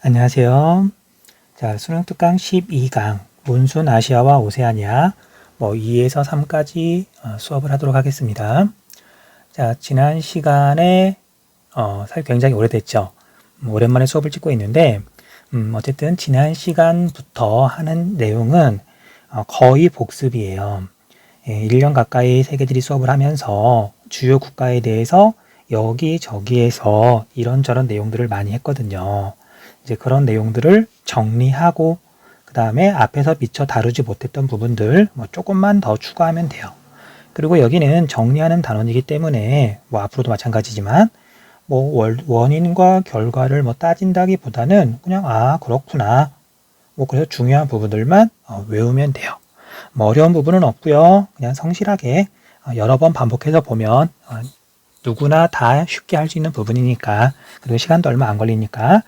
안녕하세요. 자, 수능 특강 12강 몬순 아시아와 오세아니아 2에서 3까지 수업을 하도록 하겠습니다. 자, 지난 시간에 사실 굉장히 오래됐죠. 오랜만에 수업을 찍고 있는데 어쨌든 지난 시간부터 하는 내용은 거의 복습이에요. 1년 가까이 세계지리 수업을 하면서 주요 국가에 대해서 여기저기에서 이런저런 내용들을 많이 했거든요. 이제 그런 내용들을 정리하고 그 다음에 앞에서 미처 다루지 못했던 부분들 조금만 더 추가하면 돼요. 그리고 여기는 정리하는 단원이기 때문에 앞으로도 마찬가지지만 원인과 결과를 따진다기보다는 그냥 그렇구나 그래서 중요한 부분들만 외우면 돼요. 어려운 부분은 없고요. 그냥 성실하게 여러 번 반복해서 보면 누구나 다 쉽게 할 수 있는 부분이니까, 그리고 시간도 얼마 안 걸리니까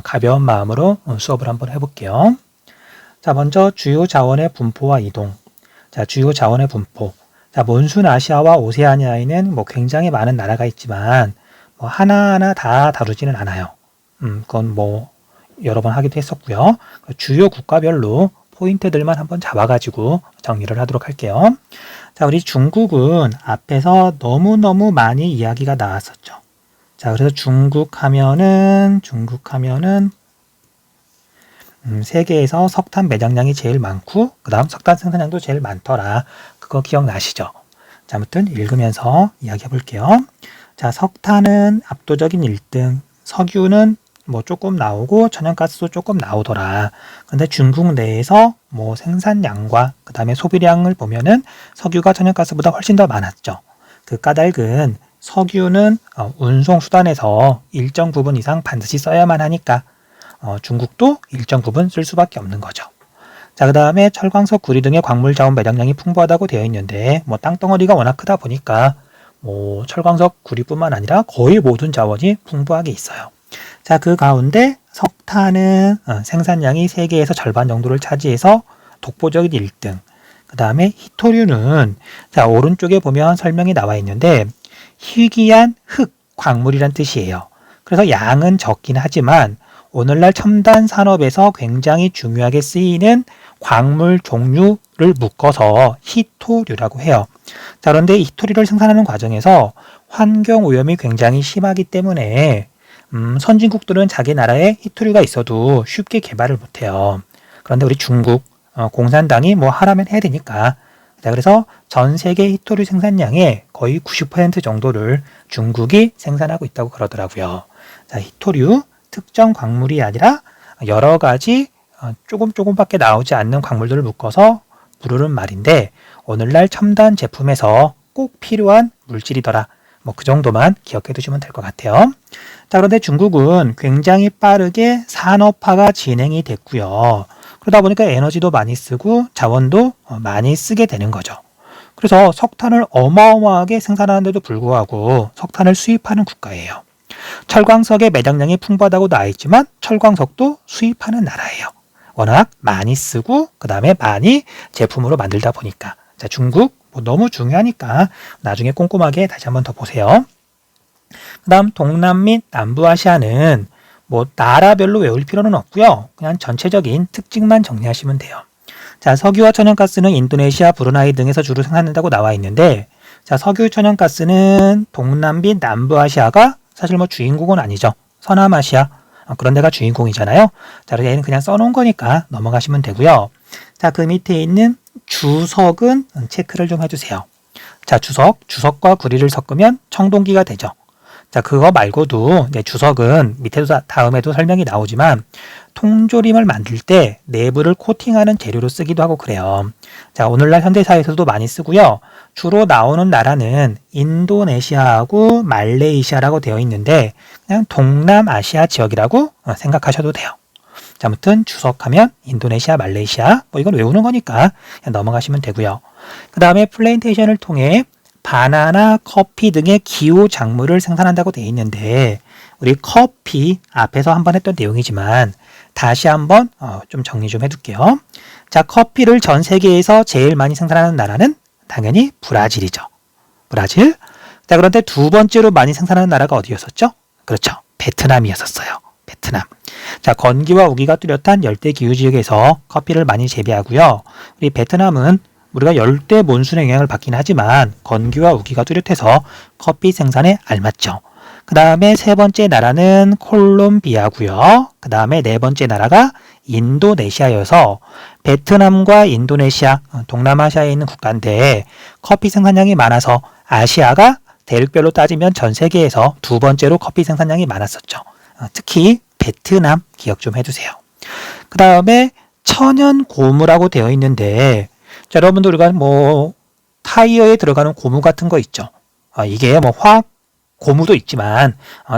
가벼운 마음으로 수업을 한번 해볼게요. 자, 먼저 주요 자원의 분포와 이동. 자, 주요 자원의 분포. 자, 몬순 아시아와 오세아니아에는 굉장히 많은 나라가 있지만 하나하나 다 다루지는 않아요. 그건 여러 번 하기도 했었고요. 주요 국가별로 포인트들만 한번 잡아가지고 정리를 하도록 할게요. 자, 우리 중국은 앞에서 너무너무 많이 이야기가 나왔었죠. 자, 그래서 중국 하면은 세계에서 석탄 매장량이 제일 많고 그 다음 석탄 생산량도 제일 많더라. 그거 기억나시죠? 자, 아무튼 읽으면서 이야기해 볼게요. 자, 석탄은 압도적인 1등, 석유는 조금 나오고 천연가스도 조금 나오더라. 근데 중국 내에서 생산량과 그 다음에 소비량을 보면은 석유가 천연가스보다 훨씬 더 많았죠. 그 까닭은 석유는 운송 수단에서 일정 부분 이상 반드시 써야만 하니까 중국도 일정 부분 쓸 수밖에 없는 거죠. 자, 그 다음에 철광석, 구리 등의 광물 자원 매장량이 풍부하다고 되어 있는데 땅덩어리가 워낙 크다 보니까 철광석, 구리뿐만 아니라 거의 모든 자원이 풍부하게 있어요. 자, 그 가운데 석탄은 생산량이 세계에서 절반 정도를 차지해서 독보적인 1등. 그 다음에 희토류는 자, 오른쪽에 보면 설명이 나와 있는데 희귀한 흙, 광물이란 뜻이에요. 그래서 양은 적긴 하지만 오늘날 첨단 산업에서 굉장히 중요하게 쓰이는 광물 종류를 묶어서 희토류라고 해요. 자, 그런데 희토류를 생산하는 과정에서 환경 오염이 굉장히 심하기 때문에 선진국들은 자기 나라에 희토류가 있어도 쉽게 개발을 못해요. 그런데 우리 중국 공산당이 하라면 해야 되니까. 자, 그래서 전 세계 희토류 생산량의 거의 90% 정도를 중국이 생산하고 있다고 그러더라고요. 자, 희토류 특정 광물이 아니라 여러 가지 조금밖에 나오지 않는 광물들을 묶어서 부르는 말인데 오늘날 첨단 제품에서 꼭 필요한 물질이더라. 그 정도만 기억해 두시면 될 것 같아요. 자, 그런데 중국은 굉장히 빠르게 산업화가 진행이 됐고요. 그러다 보니까 에너지도 많이 쓰고 자원도 많이 쓰게 되는 거죠. 그래서 석탄을 어마어마하게 생산하는데도 불구하고 석탄을 수입하는 국가예요. 철광석의 매장량이 풍부하다고 나와 있지만 철광석도 수입하는 나라예요. 워낙 많이 쓰고 그 다음에 많이 제품으로 만들다 보니까. 자, 중국 너무 중요하니까 나중에 꼼꼼하게 다시 한번 더 보세요. 그 다음 동남 및 남부아시아는 나라별로 외울 필요는 없고요. 그냥 전체적인 특징만 정리하시면 돼요. 자, 석유와 천연가스는 인도네시아, 브루나이 등에서 주로 생산된다고 나와 있는데 자, 석유, 천연가스는 동남 및 남부아시아가 사실 주인공은 아니죠. 서남아시아 그런 데가 주인공이잖아요. 자, 그래서 얘는 그냥 써놓은 거니까 넘어가시면 되고요. 자, 그 밑에 있는 주석은 체크를 좀 해주세요. 자, 주석과 구리를 섞으면 청동기가 되죠. 자, 그거 말고도 주석은 밑에도 다음에도 설명이 나오지만 통조림을 만들 때 내부를 코팅하는 재료로 쓰기도 하고 그래요. 자, 오늘날 현대사회에서도 많이 쓰고요. 주로 나오는 나라는 인도네시아하고 말레이시아라고 되어 있는데 그냥 동남아시아 지역이라고 생각하셔도 돼요. 자, 아무튼 주석하면 인도네시아, 말레이시아 이건 외우는 거니까 그냥 넘어가시면 되고요. 그 다음에 플랜테이션을 통해 바나나, 커피 등의 기호 작물을 생산한다고 되어 있는데 우리 커피 앞에서 한번 했던 내용이지만 다시 한번 좀 정리 좀 해둘게요. 자, 커피를 전 세계에서 제일 많이 생산하는 나라는 당연히 브라질이죠. 브라질. 자, 그런데 두 번째로 많이 생산하는 나라가 어디였었죠? 그렇죠. 베트남이었었어요. 베트남. 자, 건기와 우기가 뚜렷한 열대 기후 지역에서 커피를 많이 재배하고요. 우리 베트남은 우리가 열대 몬순의 영향을 받긴 하지만 건기와 우기가 뚜렷해서 커피 생산에 알맞죠. 그 다음에 세 번째 나라는 콜롬비아고요. 그 다음에 네 번째 나라가 인도네시아여서 베트남과 인도네시아, 동남아시아에 있는 국가인데 커피 생산량이 많아서 아시아가 대륙별로 따지면 전 세계에서 두 번째로 커피 생산량이 많았었죠. 특히 베트남 기억 좀 해두세요. 그 다음에 천연 고무라고 되어 있는데 자, 여러분들 우리가 뭐 타이어에 들어가는 고무 같은 거 있죠. 이게 뭐 화학 고무도 있지만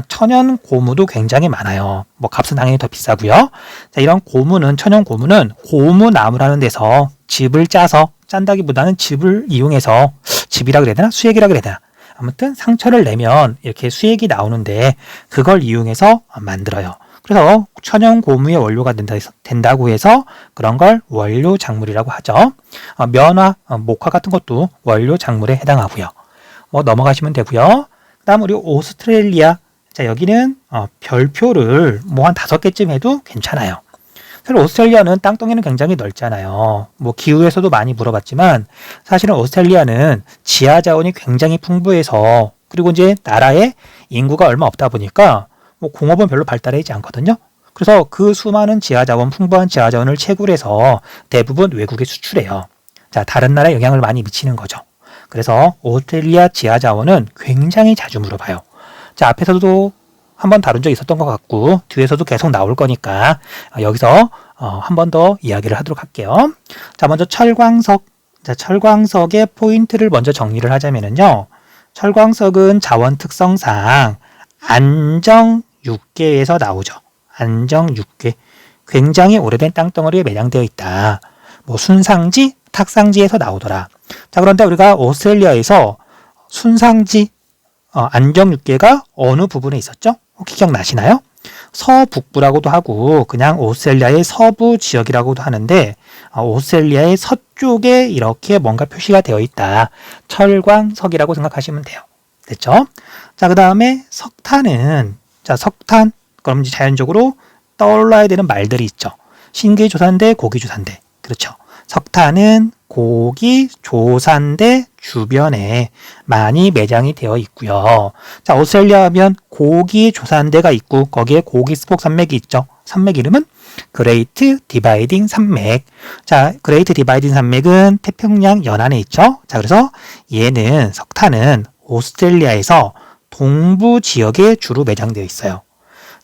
천연 고무도 굉장히 많아요. 뭐 값은 당연히 더 비싸고요. 자, 이런 고무는 천연 고무는 고무나무라는 데서 즙을 짜서 짠다기보다는 즙을 이용해서 즙이라 그래야 되나 수액이라 그래야 되나 아무튼 상처를 내면 이렇게 수액이 나오는데 그걸 이용해서 만들어요. 그래서 천연 고무의 원료가 된다고 해서 그런 걸 원료 작물이라고 하죠. 면화, 목화 같은 것도 원료 작물에 해당하고요. 뭐 넘어가시면 되고요. 그 다음 우리 오스트레일리아. 자, 여기는 별표를 뭐 한 5개쯤 해도 괜찮아요. 사실 오스트레일리아는 땅덩이는 굉장히 넓잖아요. 뭐 기후에서도 많이 물어봤지만 사실은 오스트레일리아는 지하 자원이 굉장히 풍부해서 그리고 이제 나라에 인구가 얼마 없다 보니까 뭐 공업은 별로 발달하지 않거든요. 그래서 그 수많은 지하 자원, 풍부한 지하 자원을 채굴해서 대부분 외국에 수출해요. 자, 다른 나라에 영향을 많이 미치는 거죠. 그래서 오스트레일리아 지하 자원은 굉장히 자주 물어봐요. 자, 앞에서도 한번 다룬 적 있었던 것 같고 뒤에서도 계속 나올 거니까 여기서 한 번 더 이야기를 하도록 할게요. 자, 먼저 철광석. 자, 철광석의 포인트를 먼저 정리를 하자면요. 철광석은 자원 특성상 안정 육계에서 나오죠. 안정 육계. 굉장히 오래된 땅덩어리에 매장되어 있다. 뭐 순상지, 탁상지에서 나오더라. 자, 그런데 우리가 오스트레일리아에서 순상지, 안정 육계가 어느 부분에 있었죠? 혹시 기억나시나요? 서북부라고도 하고 그냥 오스트레일리아의 서부 지역이라고도 하는데 오스트레일리아의 서쪽에 이렇게 뭔가 표시가 되어 있다. 철광석이라고 생각하시면 돼요. 됐죠? 자, 그 다음에 석탄은 자, 석탄 그럼 이제 자연적으로 떠올라야 되는 말들이 있죠. 신기조산대, 고기조산대. 그렇죠. 석탄은 고기 조산대 주변에 많이 매장이 되어 있고요. 자, 오스트레일리아 하면 고기 조산대가 있고 거기에 고기 스폭 산맥이 있죠. 산맥 이름은 그레이트 디바이딩 산맥. 자, 그레이트 디바이딩 산맥은 태평양 연안에 있죠. 자, 그래서 얘는 석탄은 오스트레일리아에서 동부 지역에 주로 매장되어 있어요.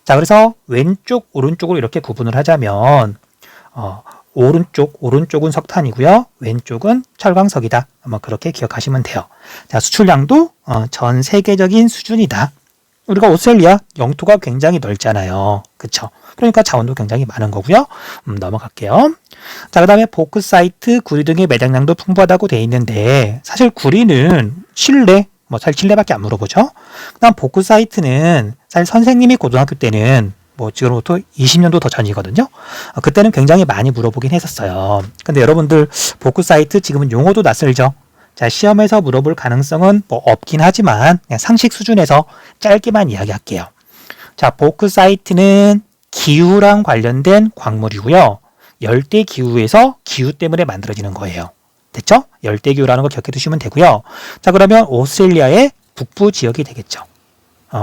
자, 그래서 왼쪽, 오른쪽으로 이렇게 구분을 하자면 오른쪽은 석탄이고요. 왼쪽은 철광석이다. 아마 그렇게 기억하시면 돼요. 자, 수출량도 전 세계적인 수준이다. 우리가 오스트레일리아 영토가 굉장히 넓잖아요. 그쵸? 그러니까 자원도 굉장히 많은 거고요. 넘어갈게요. 자, 그 다음에 보크사이트, 구리 등의 매장량도 풍부하다고 돼 있는데 사실 구리는 칠레, 사실 칠레밖에 안 물어보죠. 그 다음 보크사이트는 사실 선생님이 고등학교 때는 뭐 지금부터 20년도 더 전이거든요. 그때는 굉장히 많이 물어보긴 했었어요. 근데 여러분들 보크사이트 지금은 용어도 낯설죠. 자, 시험에서 물어볼 가능성은 뭐 없긴 하지만 그냥 상식 수준에서 짧게만 이야기할게요. 자, 보크사이트는 기후랑 관련된 광물이고요. 열대 기후에서 기후 때문에 만들어지는 거예요. 됐죠? 열대 기후라는 걸 기억해 두시면 되고요. 자, 그러면 오스트레일리아의 북부 지역이 되겠죠.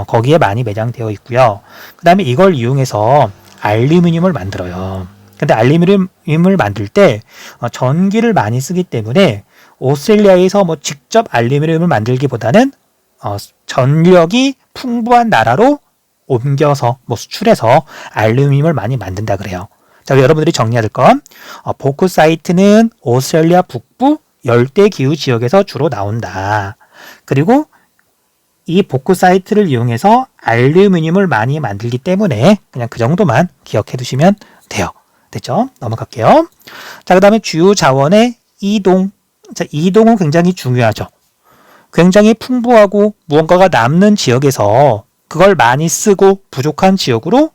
거기에 많이 매장되어 있고요. 그 다음에 이걸 이용해서 알루미늄을 만들어요. 근데 알루미늄을 만들 때 전기를 많이 쓰기 때문에 오스트레일리아에서 뭐 직접 알루미늄을 만들기보다는 전력이 풍부한 나라로 옮겨서 뭐 수출해서 알루미늄을 많이 만든다 그래요. 자, 여러분들이 정리해야 될 건 보크사이트는 오스트레일리아 북부 열대 기후 지역에서 주로 나온다. 그리고 이 보크사이트를 이용해서 알루미늄을 많이 만들기 때문에 그냥 그 정도만 기억해 두시면 돼요. 됐죠? 넘어갈게요. 자, 그 다음에 주요 자원의 이동. 자, 이동은 굉장히 중요하죠. 굉장히 풍부하고 무언가가 남는 지역에서 그걸 많이 쓰고 부족한 지역으로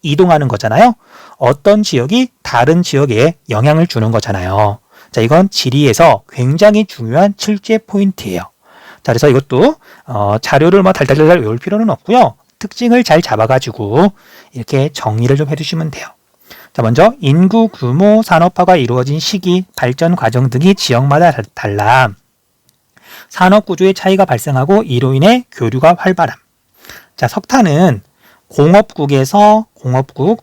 이동하는 거잖아요. 어떤 지역이 다른 지역에 영향을 주는 거잖아요. 자, 이건 지리에서 굉장히 중요한 출제 포인트예요. 자, 그래서 이것도 자료를 뭐 달달달 외울 필요는 없고요. 특징을 잘 잡아가지고 이렇게 정리를 좀 해두시면 돼요. 자, 먼저 인구 규모 산업화가 이루어진 시기, 발전 과정 등이 지역마다 달라 산업 구조의 차이가 발생하고 이로 인해 교류가 활발함. 자, 석탄은 공업국에서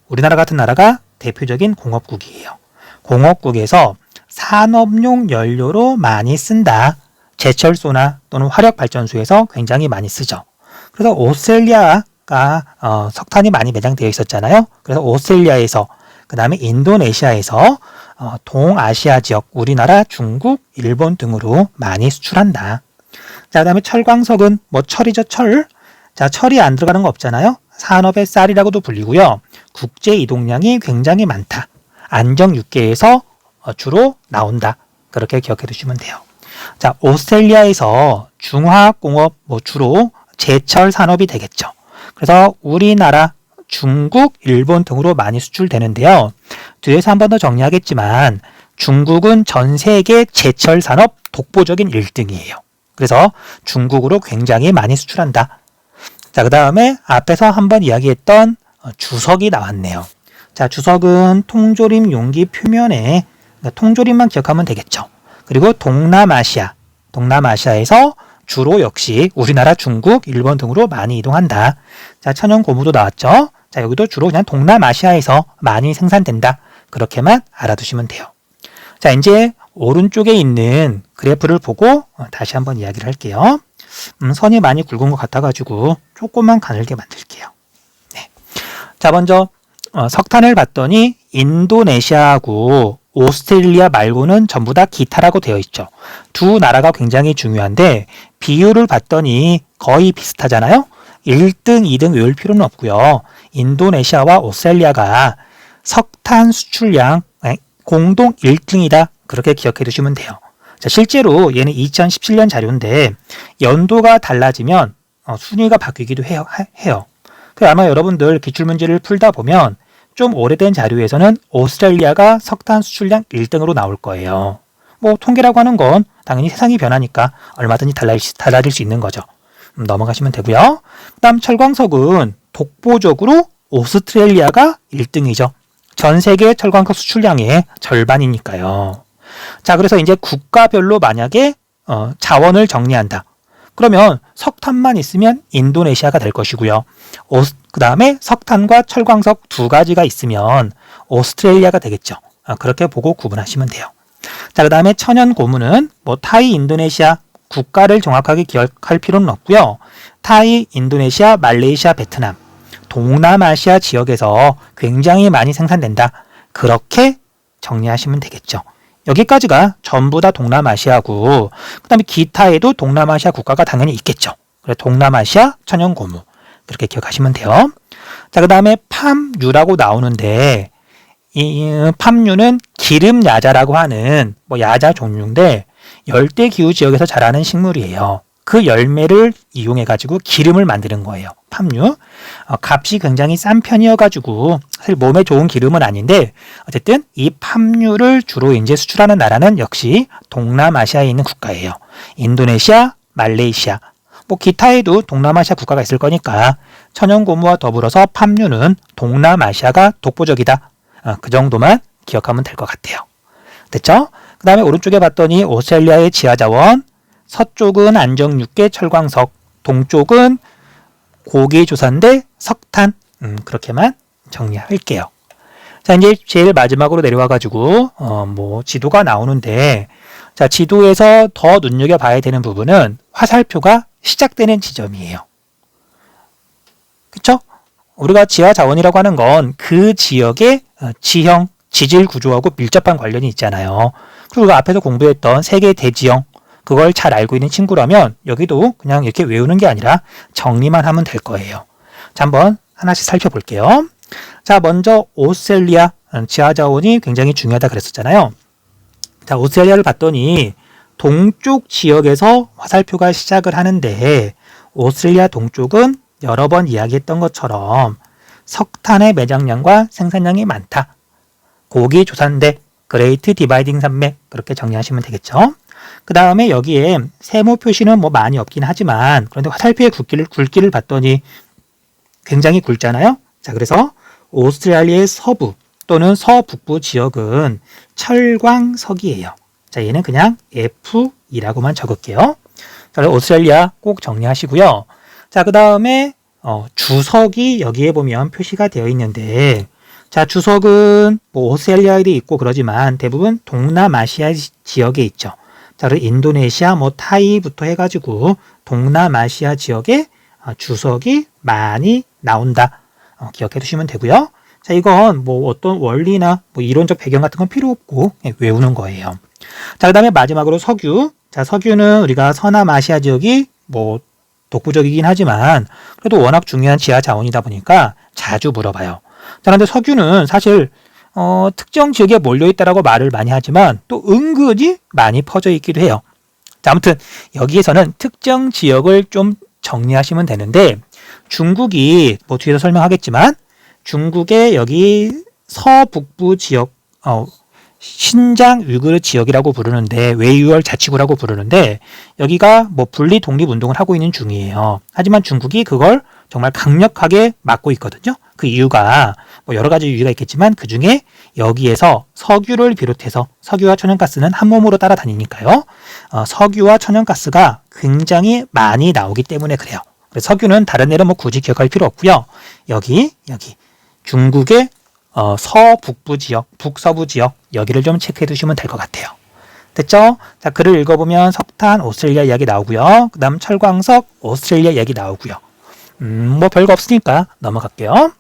우리나라 같은 나라가 대표적인 공업국이에요. 공업국에서 산업용 연료로 많이 쓴다. 제철소나 또는 화력발전소에서 굉장히 많이 쓰죠. 그래서 오스트레일리아가 석탄이 많이 매장되어 있었잖아요. 그래서 오스트레일리아에서 그 다음에 인도네시아에서 동아시아 지역, 우리나라, 중국, 일본 등으로 많이 수출한다. 자, 그 다음에 철광석은 뭐 철이죠, 철. 자, 철이 안 들어가는 거 없잖아요. 산업의 쌀이라고도 불리고요. 국제 이동량이 굉장히 많다. 안정 육계에서 주로 나온다. 그렇게 기억해 두시면 돼요. 자, 오스트레일리아에서 중화학공업 주로 제철 산업이 되겠죠. 그래서 우리나라, 중국, 일본 등으로 많이 수출되는데요. 뒤에서 한 번 더 정리하겠지만 중국은 전 세계 제철 산업 독보적인 1등이에요. 그래서 중국으로 굉장히 많이 수출한다. 자, 그 다음에 앞에서 한번 이야기했던 주석이 나왔네요. 자, 주석은 통조림 용기 표면에 통조림만 기억하면 되겠죠. 그리고 동남아시아에서 주로 역시 우리나라, 중국, 일본 등으로 많이 이동한다. 자, 천연 고무도 나왔죠. 자, 여기도 주로 그냥 동남아시아에서 많이 생산된다. 그렇게만 알아두시면 돼요. 자, 이제 오른쪽에 있는 그래프를 보고 다시 한번 이야기를 할게요. 선이 많이 굵은 것 같아가지고 조금만 가늘게 만들게요. 네. 자, 먼저 석탄을 봤더니 인도네시아하고 오스트레일리아 말고는 전부 다 기타라고 되어 있죠. 두 나라가 굉장히 중요한데 비율을 봤더니 거의 비슷하잖아요. 1등, 2등 외울 필요는 없고요. 인도네시아와 오스트레일리아가 석탄 수출량 공동 1등이다. 그렇게 기억해 두시면 돼요. 자, 실제로 얘는 2017년 자료인데 연도가 달라지면 순위가 바뀌기도 해요. 아마 여러분들 기출문제를 풀다 보면 좀 오래된 자료에서는 오스트레일리아가 석탄 수출량 1등으로 나올 거예요. 뭐 통계라고 하는 건 당연히 세상이 변하니까 얼마든지 달라질 수 있는 거죠. 넘어가시면 되고요. 그 다음 철광석은 독보적으로 오스트레일리아가 1등이죠. 전 세계 철광석 수출량의 절반이니까요. 자, 그래서 이제 국가별로 만약에 자원을 정리한다. 그러면 석탄만 있으면 인도네시아가 될 것이고요. 그 다음에 석탄과 철광석 두 가지가 있으면 오스트레일리아가 되겠죠. 그렇게 보고 구분하시면 돼요. 자, 그 다음에 천연 고무는 타이, 인도네시아 국가를 정확하게 기억할 필요는 없고요. 타이, 인도네시아, 말레이시아, 베트남, 동남아시아 지역에서 굉장히 많이 생산된다. 그렇게 정리하시면 되겠죠. 여기까지가 전부 다 동남아시아고 그 다음에 기타에도 동남아시아 국가가 당연히 있겠죠. 그래서 동남아시아 천연 고무 그렇게 기억하시면 돼요. 자, 그 다음에 팜유라고 나오는데 이 팜유는 기름 야자라고 하는 야자 종류인데 열대기후 지역에서 자라는 식물이에요. 그 열매를 이용해 가지고 기름을 만드는 거예요. 팜유. 값이 굉장히 싼 편이어가지고 사실 몸에 좋은 기름은 아닌데 어쨌든 이 팜유를 주로 이제 수출하는 나라는 역시 동남아시아에 있는 국가예요. 인도네시아, 말레이시아. 기타에도 동남아시아 국가가 있을 거니까 천연고무와 더불어서 팜유는 동남아시아가 독보적이다. 그 정도만 기억하면 될 것 같아요. 됐죠? 그 다음에 오른쪽에 봤더니 오스트레일리아의 지하자원, 서쪽은 안정육계 철광석, 동쪽은 고기조산대 석탄. 그렇게만 정리할게요. 자, 이제 제일 마지막으로 내려와가지고 지도가 나오는데 자, 지도에서 더 눈여겨봐야 되는 부분은 화살표가 시작되는 지점이에요. 그쵸? 우리가 지하자원이라고 하는 건 그 지역의 지형, 지질 구조하고 밀접한 관련이 있잖아요. 그리고 우리가 앞에서 공부했던 세계 대지형 그걸 잘 알고 있는 친구라면 여기도 그냥 이렇게 외우는 게 아니라 정리만 하면 될 거예요. 자, 한번 하나씩 살펴볼게요. 자, 먼저 오스트레일리아 지하자원이 굉장히 중요하다 그랬었잖아요. 자, 오스트레일리아를 봤더니 동쪽 지역에서 화살표가 시작을 하는데 오스트레일리아 동쪽은 여러 번 이야기했던 것처럼 석탄의 매장량과 생산량이 많다. 고기조산대, 그레이트 디바이딩 산맥 그렇게 정리하시면 되겠죠. 그 다음에 여기에 세모 표시는 많이 없긴 하지만 그런데 화살표의 굵기를 봤더니 굉장히 굵잖아요. 자, 그래서 오스트레일리아의 서부 또는 서북부 지역은 철광석이에요. 자, 얘는 그냥 F2라고만 적을게요. 자, 오스트레일리아 꼭 정리하시고요. 자, 그 다음에 주석이 여기에 보면 표시가 되어 있는데, 자, 주석은 뭐 오스트레일리아에도 있고 그러지만 대부분 동남아시아 지역에 있죠. 자, 그리고 인도네시아, 뭐 타이부터 해가지고 동남아시아 지역에 주석이 많이 나온다. 기억해 두시면 되고요. 자, 이건 뭐 어떤 원리나 뭐 이론적 배경 같은 건 필요 없고 외우는 거예요. 자, 그 다음에 마지막으로 석유. 자, 석유는 우리가 서남아시아 지역이 뭐 독보적이긴 하지만 그래도 워낙 중요한 지하 자원이다 보니까 자주 물어봐요. 자, 그런데 석유는 사실 특정 지역에 몰려있다라고 말을 많이 하지만 또 은근히 많이 퍼져 있기도 해요. 자, 아무튼 여기에서는 특정 지역을 좀 정리하시면 되는데, 중국이 뭐 뒤에서 설명하겠지만 중국의 여기 서북부 지역, 신장 위구르 지역이라고 부르는데, 외유월 자치구라고 부르는데, 여기가 뭐 분리 독립 운동을 하고 있는 중이에요. 하지만 중국이 그걸 정말 강력하게 막고 있거든요. 그 이유가 뭐 여러 가지 이유가 있겠지만 그 중에 여기에서 석유를 비롯해서, 석유와 천연가스는 한 몸으로 따라다니니까요. 석유와 천연가스가 굉장히 많이 나오기 때문에 그래요. 그래서 석유는 다른 데는 뭐 굳이 기억할 필요 없고요. 여기 중국의 서북부 지역, 북서부 지역, 여기를 좀 체크해 두시면 될 것 같아요. 됐죠? 자, 글을 읽어보면 석탄, 오스트레일리아 이야기 나오고요. 그 다음 철광석, 오스트레일리아 이야기 나오고요. 뭐 별거 없으니까 넘어갈게요.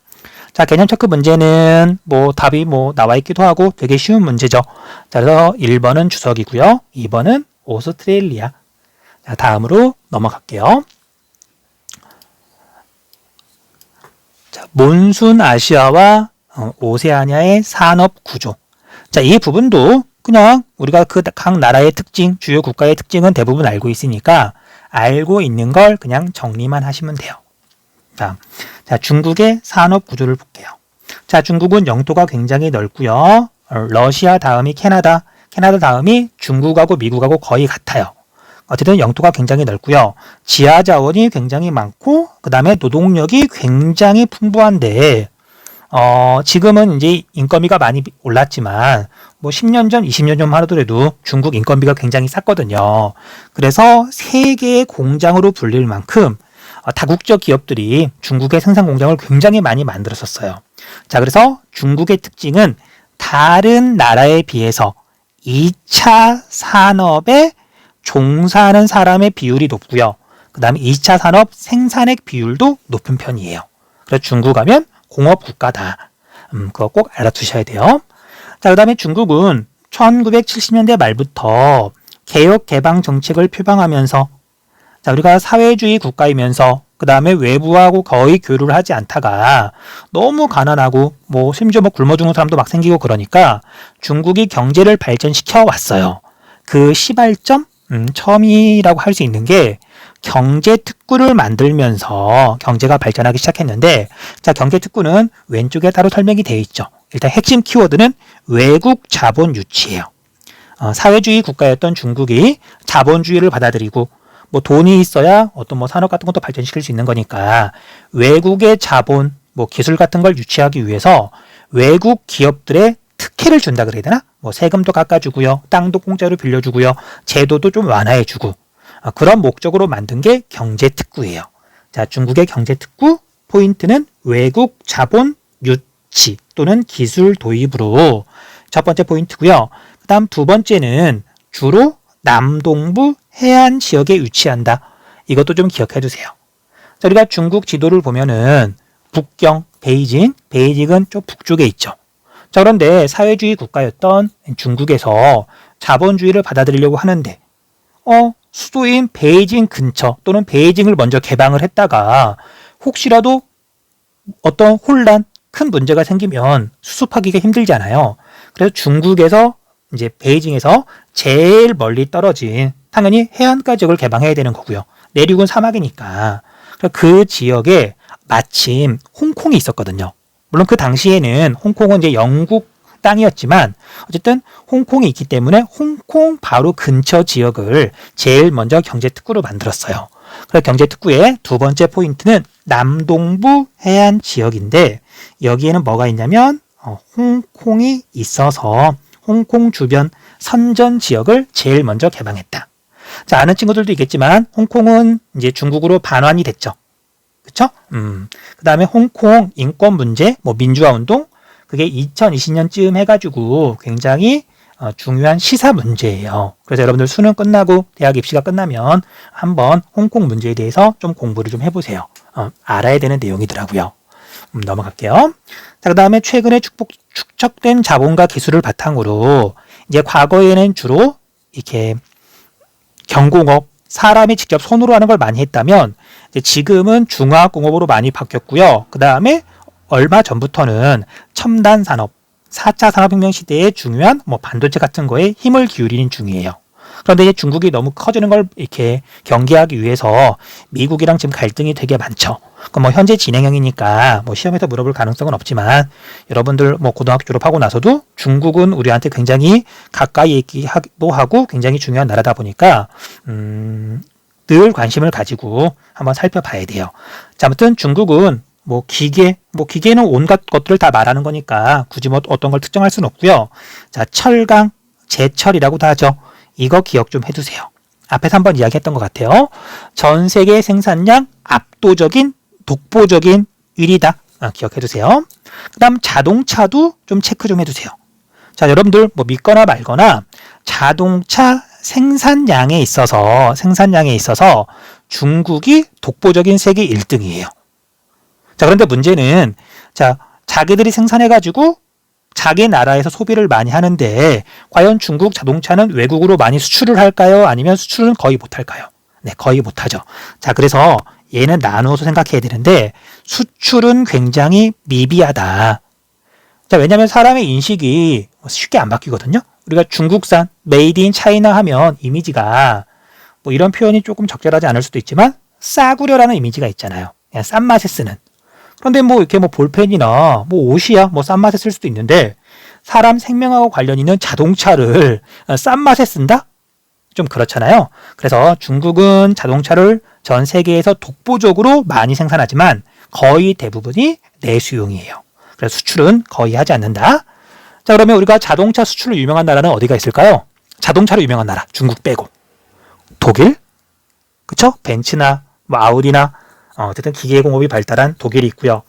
자, 개념 체크 문제는 뭐 답이 뭐 나와 있기도 하고 되게 쉬운 문제죠. 자, 그래서 1번은 주석이고요. 2번은 오스트레일리아. 자, 다음으로 넘어갈게요. 자, 몬순 아시아와 오세아니아의 산업 구조. 자, 이 부분도 그냥 우리가 그 각 나라의 특징, 주요 국가의 특징은 대부분 알고 있으니까 알고 있는 걸 그냥 정리만 하시면 돼요. 자, 중국의 산업 구조를 볼게요. 자, 중국은 영토가 굉장히 넓고요. 러시아 다음이 캐나다 다음이 중국하고 미국하고 거의 같아요. 어쨌든 영토가 굉장히 넓고요. 지하 자원이 굉장히 많고, 그 다음에 노동력이 굉장히 풍부한데, 지금은 이제 인건비가 많이 올랐지만, 뭐 10년 전, 20년 전만 하더라도 중국 인건비가 굉장히 쌌거든요. 그래서 세계의 공장으로 불릴 만큼 다국적 기업들이 중국의 생산 공장을 굉장히 많이 만들었었어요. 자, 그래서 중국의 특징은 다른 나라에 비해서 2차 산업에 종사하는 사람의 비율이 높고요. 그 다음에 2차 산업 생산액 비율도 높은 편이에요. 그래서 중국 하면 공업 국가다. 그거 꼭 알아두셔야 돼요. 자, 그 다음에 중국은 1970년대 말부터 개혁 개방 정책을 표방하면서, 자, 우리가 사회주의 국가이면서 그 다음에 외부하고 거의 교류를 하지 않다가 너무 가난하고 뭐 심지어 뭐 굶어 죽는 사람도 막 생기고 그러니까 중국이 경제를 발전시켜 왔어요. 그 시발점, 처음이라고 할 수 있는 게 경제 특구를 만들면서 경제가 발전하기 시작했는데, 자, 경제 특구는 왼쪽에 따로 설명이 되어 있죠. 일단 핵심 키워드는 외국 자본 유치예요. 사회주의 국가였던 중국이 자본주의를 받아들이고 뭐 돈이 있어야 어떤 뭐 산업 같은 것도 발전시킬 수 있는 거니까 외국의 자본, 뭐 기술 같은 걸 유치하기 위해서 외국 기업들의 특혜를 준다 그래야 되나? 뭐 세금도 깎아주고요, 땅도 공짜로 빌려주고요, 제도도 좀 완화해주고, 그런 목적으로 만든 게 경제특구예요. 자, 중국의 경제특구 포인트는 외국 자본 유치 또는 기술 도입으로 첫 번째 포인트고요. 그 다음 두 번째는 주로 남동부 해안 지역에 위치한다. 이것도 좀 기억해 두세요. 자, 우리가 중국 지도를 보면은 북경, 베이징은 좀 북쪽에 있죠. 자, 그런데 사회주의 국가였던 중국에서 자본주의를 받아들이려고 하는데, 수도인 베이징 근처 또는 베이징을 먼저 개방을 했다가 혹시라도 어떤 혼란, 큰 문제가 생기면 수습하기가 힘들잖아요. 그래서 중국에서 이제 베이징에서 제일 멀리 떨어진 당연히 해안가 지역을 개방해야 되는 거고요. 내륙은 사막이니까. 그 지역에 마침 홍콩이 있었거든요. 물론 그 당시에는 홍콩은 이제 영국 땅이었지만 어쨌든 홍콩이 있기 때문에 홍콩 바로 근처 지역을 제일 먼저 경제특구로 만들었어요. 그래서 경제특구의 두 번째 포인트는 남동부 해안 지역인데 여기에는 뭐가 있냐면 홍콩이 있어서 홍콩 주변 선전 지역을 제일 먼저 개방했다. 자, 아는 친구들도 있겠지만 홍콩은 이제 중국으로 반환이 됐죠. 그쵸? 그 다음에 홍콩 인권 문제, 뭐 민주화 운동, 그게 2020년쯤 해가지고 굉장히 중요한 시사 문제예요. 그래서 여러분들 수능 끝나고 대학 입시가 끝나면 한번 홍콩 문제에 대해서 좀 공부를 좀 해보세요. 알아야 되는 내용이더라고요. 넘어갈게요. 자, 그 다음에 최근에 축적된 자본과 기술을 바탕으로 이제 과거에는 주로 이렇게 경공업, 사람이 직접 손으로 하는 걸 많이 했다면 이제 지금은 중화공업으로 많이 바뀌었고요. 그 다음에 얼마 전부터는 첨단 산업, 4차 산업혁명 시대에 중요한 뭐 반도체 같은 거에 힘을 기울이는 중이에요. 그런데 이제 중국이 너무 커지는 걸 이렇게 경계하기 위해서 미국이랑 지금 갈등이 되게 많죠. 그럼 뭐 현재 진행형이니까 뭐 시험에서 물어볼 가능성은 없지만 여러분들 뭐 고등학교 졸업하고 나서도 중국은 우리한테 굉장히 가까이 얘기도 하고 굉장히 중요한 나라다 보니까 늘 관심을 가지고 한번 살펴봐야 돼요. 자, 아무튼 중국은 뭐 기계는 온갖 것들을 다 말하는 거니까 굳이 뭐 어떤 걸 특정할 수는 없고요. 자, 철강, 제철이라고도 하죠. 이거 기억 좀 해두세요. 앞에서 한번 이야기했던 것 같아요. 전 세계 생산량 압도적인 독보적인 1위다. 기억해두세요. 그 다음 자동차도 좀 체크 좀 해두세요. 자, 여러분들 뭐 믿거나 말거나 자동차 생산량에 있어서 중국이 독보적인 세계 1등이에요. 자, 그런데 문제는 자, 자기들이 생산해가지고 자기 나라에서 소비를 많이 하는데 과연 중국 자동차는 외국으로 많이 수출을 할까요? 아니면 수출은 거의 못할까요? 네, 거의 못하죠. 자, 그래서 얘는 나누어서 생각해야 되는데 수출은 굉장히 미비하다. 자, 왜냐하면 사람의 인식이 쉽게 안 바뀌거든요. 우리가 중국산 메이드 인 차이나 하면 이미지가 뭐 이런 표현이 조금 적절하지 않을 수도 있지만 싸구려라는 이미지가 있잖아요. 그냥 싼 맛에 쓰는. 그런데 뭐 이렇게 뭐 볼펜이나 뭐 옷이야 뭐 싼 맛에 쓸 수도 있는데 사람 생명하고 관련 있는 자동차를 싼 맛에 쓴다? 좀 그렇잖아요. 그래서 중국은 자동차를 전 세계에서 독보적으로 많이 생산하지만 거의 대부분이 내수용이에요. 그래서 수출은 거의 하지 않는다. 자, 그러면 우리가 자동차 수출로 유명한 나라는 어디가 있을까요? 자동차로 유명한 나라, 중국 빼고. 독일? 그쵸? 벤츠나 뭐 아우디나 어쨌든 기계공업이 발달한 독일이 있고요.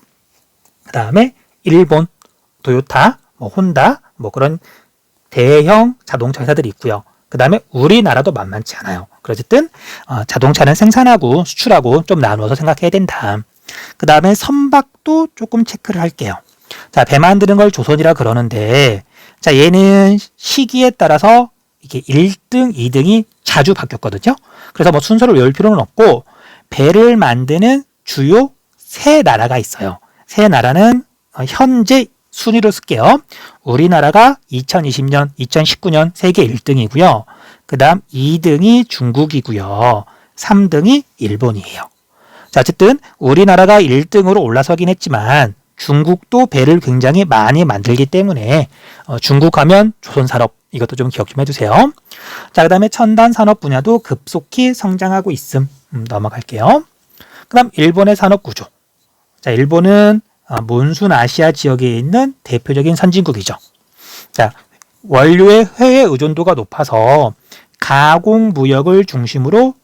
그 다음에 일본, 토요타, 뭐 혼다, 뭐 그런 대형 자동차 회사들이 있고요. 그 다음에 우리나라도 만만치 않아요. 어쨌든 자동차는 생산하고 수출하고 좀 나누어서 생각해야 된다. 그 다음에 선박도 조금 체크를 할게요. 자, 배 만드는 걸 조선이라 그러는데 자, 얘는 시기에 따라서 이게 1등, 2등이 자주 바뀌었거든요. 그래서 뭐 순서를 외울 필요는 없고 배를 만드는 주요 세 나라가 있어요. 세 나라는 현재 순위로 쓸게요. 우리나라가 2020년, 2019년 세계 1등이고요. 그 다음 2등이 중국이고요. 3등이 일본이에요. 자, 어쨌든 우리나라가 1등으로 올라서긴 했지만 중국도 배를 굉장히 많이 만들기 때문에 중국 하면 조선산업 이것도 좀 기억 좀 해주세요. 자, 그 다음에 첨단 산업 분야도 급속히 성장하고 있음. 넘어갈게요. 그 다음 일본의 산업 구조. 자, 일본은 몬순 아시아 지역에 있는 대표적인 선진국이죠. 자, 원료의 해외 의존도가 높아서 가공무역을 중심으로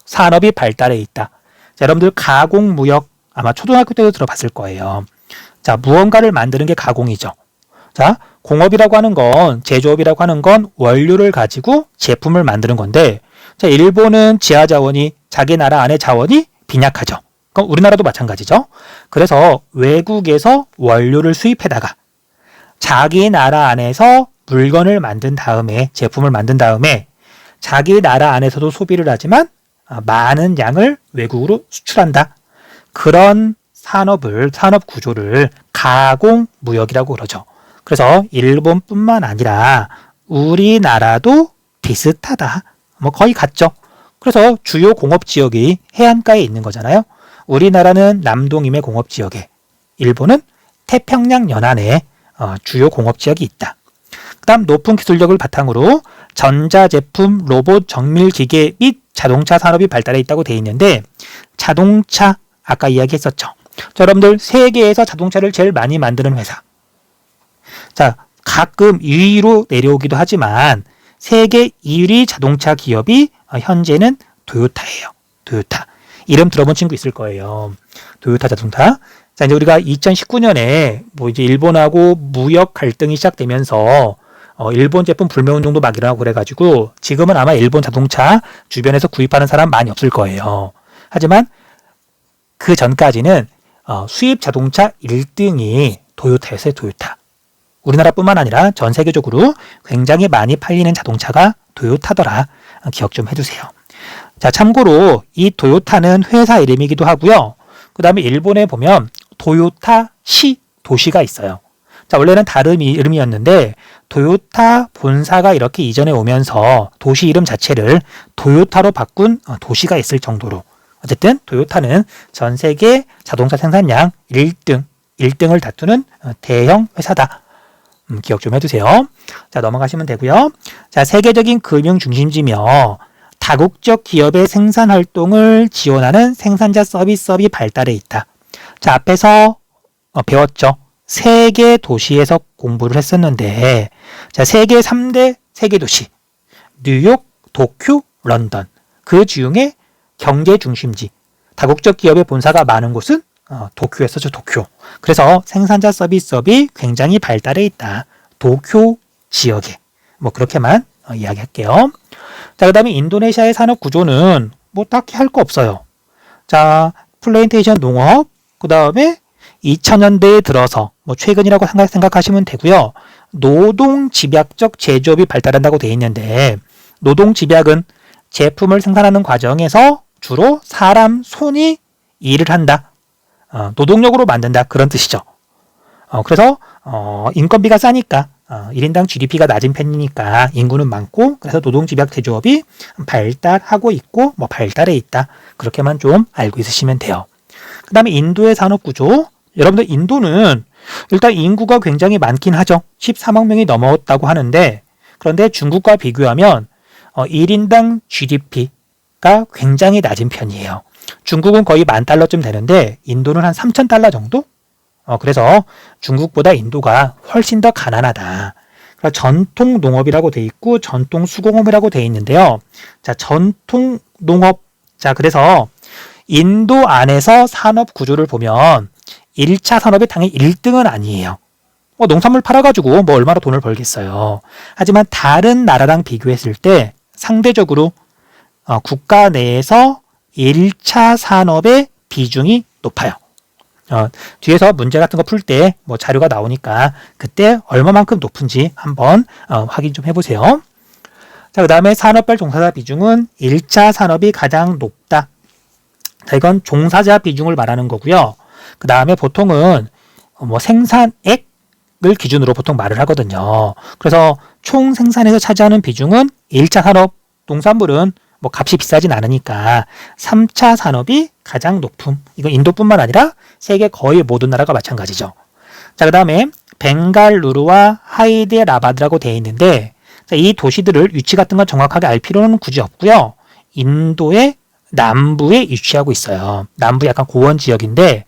산업이 발달해 있다. 자, 여러분들 가공무역 아마 초등학교 때도 들어봤을 거예요. 자, 무언가를 만드는 게 가공이죠. 자, 공업이라고 하는 건, 제조업이라고 하는 건 원료를 가지고 제품을 만드는 건데, 자, 일본은 지하 자원이 자기 나라 안에 자원이 빈약하죠. 그럼 우리나라도 마찬가지죠. 그래서 외국에서 원료를 수입해다가 자기 나라 안에서 물건을 만든 다음에 제품을 만든 다음에 자기 나라 안에서도 소비를 하지만 많은 양을 외국으로 수출한다. 그런 산업 구조를 가공무역이라고 그러죠. 그래서 일본뿐만 아니라 우리나라도 비슷하다. 뭐 거의 같죠. 그래서 주요 공업 지역이 해안가에 있는 거잖아요. 우리나라는 남동임의 공업 지역에, 일본은 태평양 연안에 주요 공업 지역이 있다. 그 다음 높은 기술력을 바탕으로 전자제품, 로봇, 정밀기계 및 자동차 산업이 발달해 있다고 되어 있는데 자동차 아까 이야기했었죠. 자, 여러분들 세계에서 자동차를 제일 많이 만드는 회사. 자, 가끔 2위로 내려오기도 하지만 세계 1위 자동차 기업이 현재는 토요타예요. 토요타. 이름 들어본 친구 있을 거예요. 토요타 자동차. 자, 이제 우리가 2019년에 뭐 이제 일본하고 무역 갈등이 시작되면서 일본 제품 불매 운동도 막 일어나고 그래가지고 지금은 아마 일본 자동차 주변에서 구입하는 사람 많이 없을 거예요. 하지만 그 전까지는 수입 자동차 1등이 토요타였어요. 토요타. 우리나라뿐만 아니라 전 세계적으로 굉장히 많이 팔리는 자동차가 토요타더라. 기억 좀 해두세요. 자, 참고로 이 토요타는 회사 이름이기도 하고요. 그 다음에 일본에 보면 토요타시 도시가 있어요. 자, 원래는 다른 이름이었는데 토요타 본사가 이렇게 이전에 오면서 도시 이름 자체를 토요타로 바꾼 도시가 있을 정도로 어쨌든 토요타는 전 세계 자동차 생산량 1등을 다투는 대형 회사다. 기억 좀 해두세요. 자, 넘어가시면 되고요. 자, 세계적인 금융 중심지며 다국적 기업의 생산 활동을 지원하는 생산자 서비스업이 발달해 있다. 자, 앞에서 배웠죠. 세계 도시에서 공부를 했었는데, 자, 세계 3대 세계 도시, 뉴욕, 도쿄, 런던. 그 중에 경제 중심지, 다국적 기업의 본사가 많은 곳은 도쿄였었죠. 도쿄. 그래서 생산자 서비스업이 굉장히 발달해 있다. 도쿄 지역에. 뭐 그렇게만 이야기할게요. 자, 그 다음에 인도네시아의 산업 구조는 뭐 딱히 할 거 없어요. 자, 플랜테이션 농업, 그 다음에 2000년대에 들어서 뭐 최근이라고 생각하시면 되고요. 노동 집약적 제조업이 발달한다고 되어 있는데 노동 집약은 제품을 생산하는 과정에서 주로 사람 손이 일을 한다. 노동력으로 만든다. 그런 뜻이죠. 그래서 인건비가 싸니까 1인당 GDP가 낮은 편이니까 인구는 많고 그래서 노동집약 제조업이 발달하고 있고 뭐 발달해 있다. 그렇게만 좀 알고 있으시면 돼요. 그 다음에 인도의 산업구조. 여러분들 인도는 일단 인구가 굉장히 많긴 하죠. 13억 명이 넘었다고 하는데 그런데 중국과 비교하면 1인당 GDP가 굉장히 낮은 편이에요. 중국은 거의 $10,000쯤 되는데 인도는 한 3,000달러 정도? 그래서 중국보다 인도가 훨씬 더 가난하다. 그러니까 전통 농업이라고 돼 있고 전통 수공업이라고 돼 있는데요. 자, 전통 농업. 자, 그래서 인도 안에서 산업 구조를 보면 1차 산업의 당연히 1등은 아니에요. 농산물 팔아가지고 뭐 얼마나 돈을 벌겠어요. 하지만 다른 나라랑 비교했을 때 상대적으로 국가 내에서 1차 산업의 비중이 높아요. 뒤에서 문제 같은 거 풀 때 뭐 자료가 나오니까 그때 얼마만큼 높은지 한번 확인 좀 해보세요. 자, 그 다음에 산업별 종사자 비중은 1차 산업이 가장 높다. 자, 이건 종사자 비중을 말하는 거고요. 그 다음에 보통은 뭐 생산액을 기준으로 보통 말을 하거든요. 그래서 총 생산에서 차지하는 비중은 1차 산업, 농산물은 뭐 값이 비싸진 않으니까 3차 산업이 가장 높음. 이건 인도뿐만 아니라 세계 거의 모든 나라가 마찬가지죠. 자, 그 다음에 벵갈루루와 하이데라바드라고 되어 있는데 자, 이 도시들을 위치 같은 건 정확하게 알 필요는 굳이 없고요. 인도의 남부에 위치하고 있어요. 남부 약간 고원 지역인데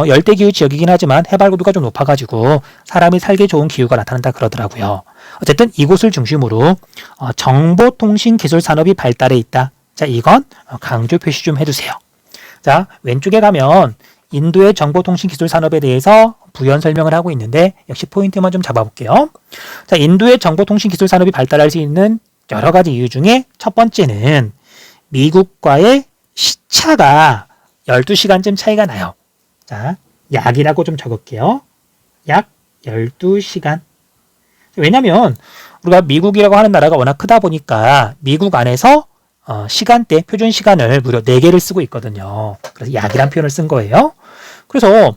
열대기후 지역이긴 하지만 해발고도가 좀 높아가지고 사람이 살기 좋은 기후가 나타난다 그러더라고요. 어쨌든 이곳을 중심으로 정보통신 기술 산업이 발달해 있다. 자, 이건 강조 표시 좀 해두세요. 자, 왼쪽에 가면 인도의 정보통신 기술 산업에 대해서 부연 설명을 하고 있는데 역시 포인트만 좀 잡아볼게요. 자, 인도의 정보통신 기술 산업이 발달할 수 있는 여러 가지 이유 중에 첫 번째는 미국과의 시차가 12시간쯤 차이가 나요. 자, 약이라고 좀 적을게요. 약 12시간. 왜냐면 우리가 미국이라고 하는 나라가 워낙 크다 보니까 미국 안에서 시간대, 표준 시간을 무려 4개를 쓰고 있거든요. 그래서 약이란 표현을 쓴 거예요. 그래서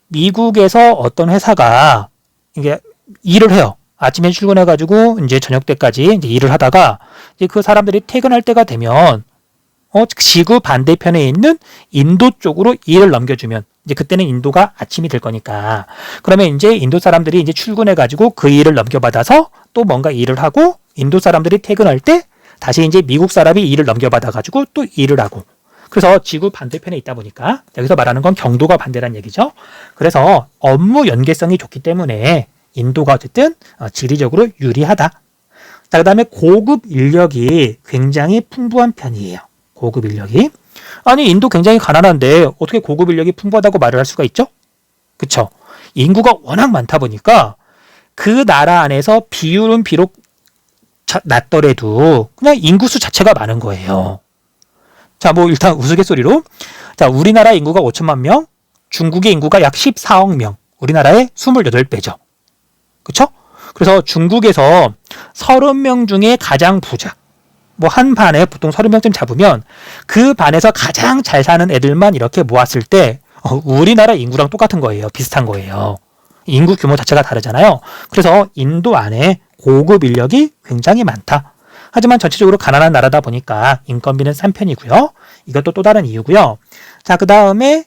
미국에서 어떤 회사가 이게 일을 해요. 아침에 출근해가지고 이제 저녁 때까지 이제 일을 하다가 이제 그 사람들이 퇴근할 때가 되면 지구 반대편에 있는 인도 쪽으로 일을 넘겨주면 이제 그때는 인도가 아침이 될 거니까 그러면 이제 인도 사람들이 이제 출근해가지고 그 일을 넘겨받아서 또 뭔가 일을 하고 인도 사람들이 퇴근할 때 다시 이제 미국 사람이 일을 넘겨받아가지고 또 일을 하고 그래서 지구 반대편에 있다 보니까 여기서 말하는 건 경도가 반대란 얘기죠. 그래서 업무 연계성이 좋기 때문에 인도가 어쨌든 지리적으로 유리하다. 자, 그 다음에 고급 인력이 굉장히 풍부한 편이에요. 고급 인력이. 아니, 인도 굉장히 가난한데 어떻게 고급 인력이 풍부하다고 말을 할 수가 있죠? 그쵸? 인구가 워낙 많다 보니까 그 나라 안에서 비율은 비록 낮더라도 그냥 인구수 자체가 많은 거예요. 자, 뭐 일단 우스갯소리로 자, 우리나라 인구가 5천만 명, 중국의 인구가 약 14억 명, 우리나라의 28배죠. 그쵸? 그래서 중국에서 30명 중에 가장 부자, 뭐 한 반에 보통 30명쯤 잡으면 그 반에서 가장 잘 사는 애들만 이렇게 모았을 때 우리나라 인구랑 똑같은 거예요. 비슷한 거예요. 인구 규모 자체가 다르잖아요. 그래서 인도 안에 고급 인력이 굉장히 많다. 하지만 전체적으로 가난한 나라다 보니까 인건비는 싼 편이고요. 이것도 또 다른 이유고요. 자, 그 다음에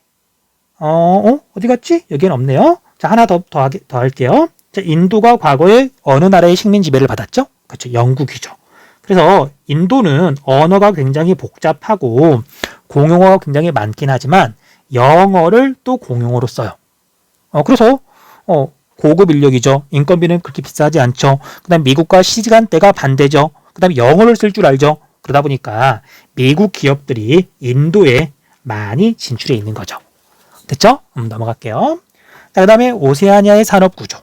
어디 갔지? 여기는 없네요. 자, 하나 더 할게요. 자, 인도가 과거에 어느 나라의 식민 지배를 받았죠? 그렇죠. 영국이죠. 그래서 인도는 언어가 굉장히 복잡하고 공용어가 굉장히 많긴 하지만 영어를 또 공용어로 써요. 그래서 고급 인력이죠. 인건비는 그렇게 비싸지 않죠. 그 다음 미국과 시간대가 반대죠. 그 다음에 영어를 쓸 줄 알죠. 그러다 보니까 미국 기업들이 인도에 많이 진출해 있는 거죠. 됐죠? 넘어갈게요. 자, 그 다음에 오세아니아의 산업구조.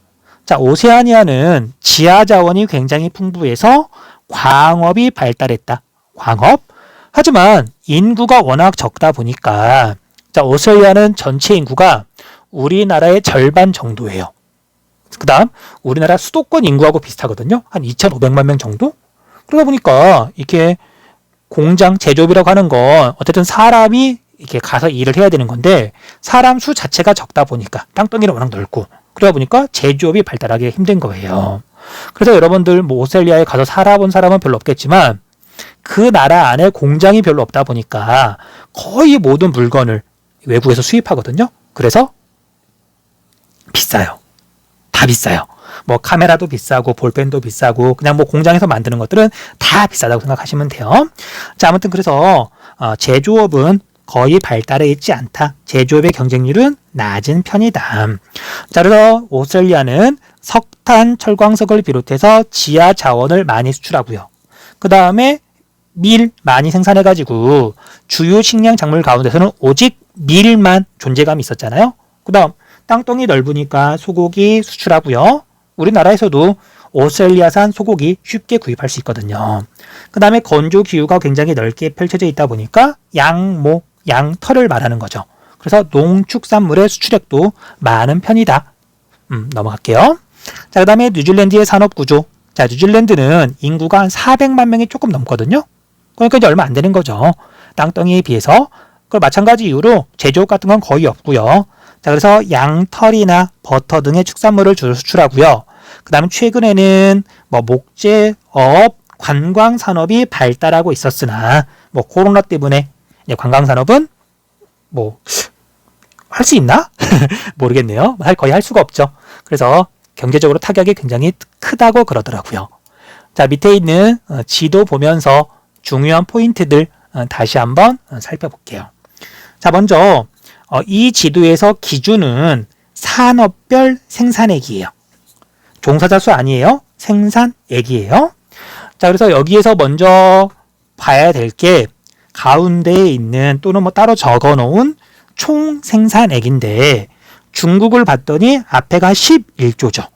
자, 오세아니아는 지하 자원이 굉장히 풍부해서 광업이 발달했다. 광업. 하지만 인구가 워낙 적다 보니까 자, 오세아니아는 전체 인구가 우리나라의 절반 정도예요. 그 다음 우리나라 수도권 인구하고 비슷하거든요. 한 2,500만 명 정도? 그러다 보니까 이렇게 공장 제조업이라고 하는 건 어쨌든 사람이 이렇게 가서 일을 해야 되는 건데 사람 수 자체가 적다 보니까 땅덩이는 워낙 넓고 그러다 보니까 제조업이 발달하기 힘든 거예요. 그래서 여러분들 뭐 오스트레일리아에 가서 살아본 사람은 별로 없겠지만 그 나라 안에 공장이 별로 없다 보니까 거의 모든 물건을 외국에서 수입하거든요. 그래서 비싸요. 다 비싸요. 뭐 카메라도 비싸고 볼펜도 비싸고 그냥 뭐 공장에서 만드는 것들은 다 비싸다고 생각하시면 돼요. 자, 아무튼 그래서 제조업은 거의 발달해 있지 않다. 제조업의 경쟁률은 낮은 편이다. 자, 그래서 오스트레일리아는 석탄, 철광석을 비롯해서 지하 자원을 많이 수출하고요. 그 다음에 밀 많이 생산해가지고 주요 식량 작물 가운데서는 오직 밀만 존재감이 있었잖아요. 그 다음 땅덩이 넓으니까 소고기 수출하고요. 우리나라에서도 오스트레일리아산 소고기 쉽게 구입할 수 있거든요. 그 다음에 건조 기후가 굉장히 넓게 펼쳐져 있다 보니까 양털을 말하는 거죠. 그래서 농축산물의 수출액도 많은 편이다. 넘어갈게요. 자, 그 다음에 뉴질랜드의 산업구조. 자, 뉴질랜드는 인구가 한 400만 명이 조금 넘거든요. 그러니까 이제 얼마 안 되는 거죠. 땅덩이에 비해서. 그 마찬가지 이유로 제조업 같은 건 거의 없고요. 자, 그래서 양털이나 버터 등의 축산물을 주로 수출하고요. 그 다음에 최근에는 뭐 목재업, 관광산업이 발달하고 있었으나 뭐 코로나 때문에 이제 관광산업은 뭐 할 수 있나? 모르겠네요. 거의 할 수가 없죠. 그래서 경제적으로 타격이 굉장히 크다고 그러더라고요. 자, 밑에 있는 지도 보면서 중요한 포인트들 다시 한번 살펴볼게요. 자, 먼저 이 지도에서 기준은 산업별 생산액이에요. 종사자 수 아니에요. 생산액이에요. 자, 그래서 여기에서 먼저 봐야 될 게 가운데에 있는 또는 뭐 따로 적어 놓은 총 생산액인데 중국을 봤더니 앞에가 11조죠.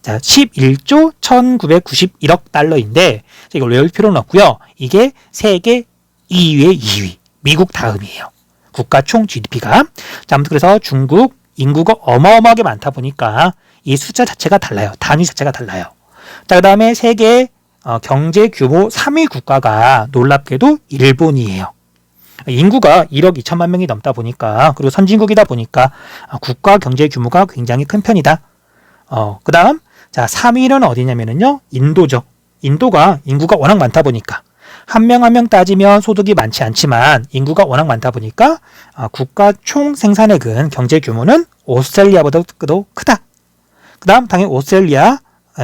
자, 11조 1991억 달러인데 이걸 외울 필요는 없고요. 이게 세계 2위의 2위. 미국 다음이에요. 국가 총 GDP가. 자, 아무튼 그래서 중국 인구가 어마어마하게 많다 보니까 이 숫자 자체가 달라요. 단위 자체가 달라요. 자, 그 다음에 세계 경제 규모 3위 국가가 놀랍게도 일본이에요. 인구가 1억 2천만 명이 넘다 보니까 그리고 선진국이다 보니까 국가 경제 규모가 굉장히 큰 편이다. 그 다음 자 3위는 어디냐면요. 인도죠. 인도가 인구가 워낙 많다 보니까 한 명 한 명 따지면 소득이 많지 않지만 인구가 워낙 많다 보니까 국가 총 생산액은 경제 규모는 오스트레일리아보다도 크다. 그 다음 당연히 오스트레일리아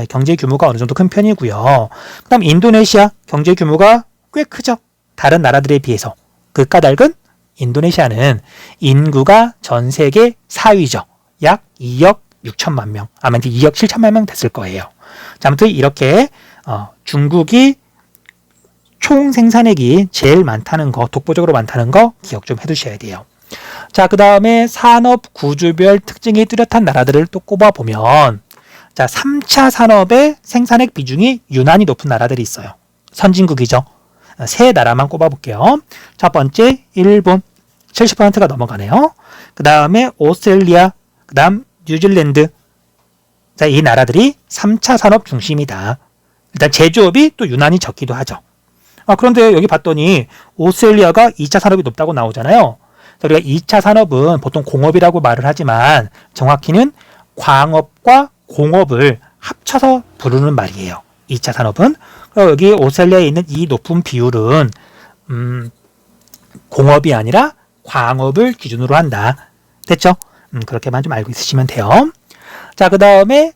경제 규모가 어느 정도 큰 편이고요. 그 다음 인도네시아 경제 규모가 꽤 크죠. 다른 나라들에 비해서. 그 까닭은 인도네시아는 인구가 전 세계 4위죠. 약 2억 6천만 명, 아마 이제 2억 7천만 명 됐을 거예요. 자, 아무튼 이렇게 중국이 총 생산액이 제일 많다는 거, 독보적으로 많다는 거 기억 좀 해두셔야 돼요. 자, 그 다음에 산업 구조별 특징이 뚜렷한 나라들을 또 꼽아보면, 자, 3차 산업의 생산액 비중이 유난히 높은 나라들이 있어요. 선진국이죠. 세 나라만 꼽아볼게요. 첫 번째, 일본. 70%가 넘어가네요. 그 다음에 오스트레일리아, 그 다음 뉴질랜드. 자, 이 나라들이 3차 산업 중심이다. 일단 제조업이 또 유난히 적기도 하죠. 그런데 여기 봤더니 오스트레일리아가 2차 산업이 높다고 나오잖아요. 우리가 2차 산업은 보통 공업이라고 말을 하지만 정확히는 광업과 공업을 합쳐서 부르는 말이에요. 2차 산업은. 여기 오스트레일리아에 있는 이 높은 비율은 공업이 아니라 광업을 기준으로 한다. 됐죠? 그렇게만 좀 알고 있으시면 돼요. 자, 그 다음에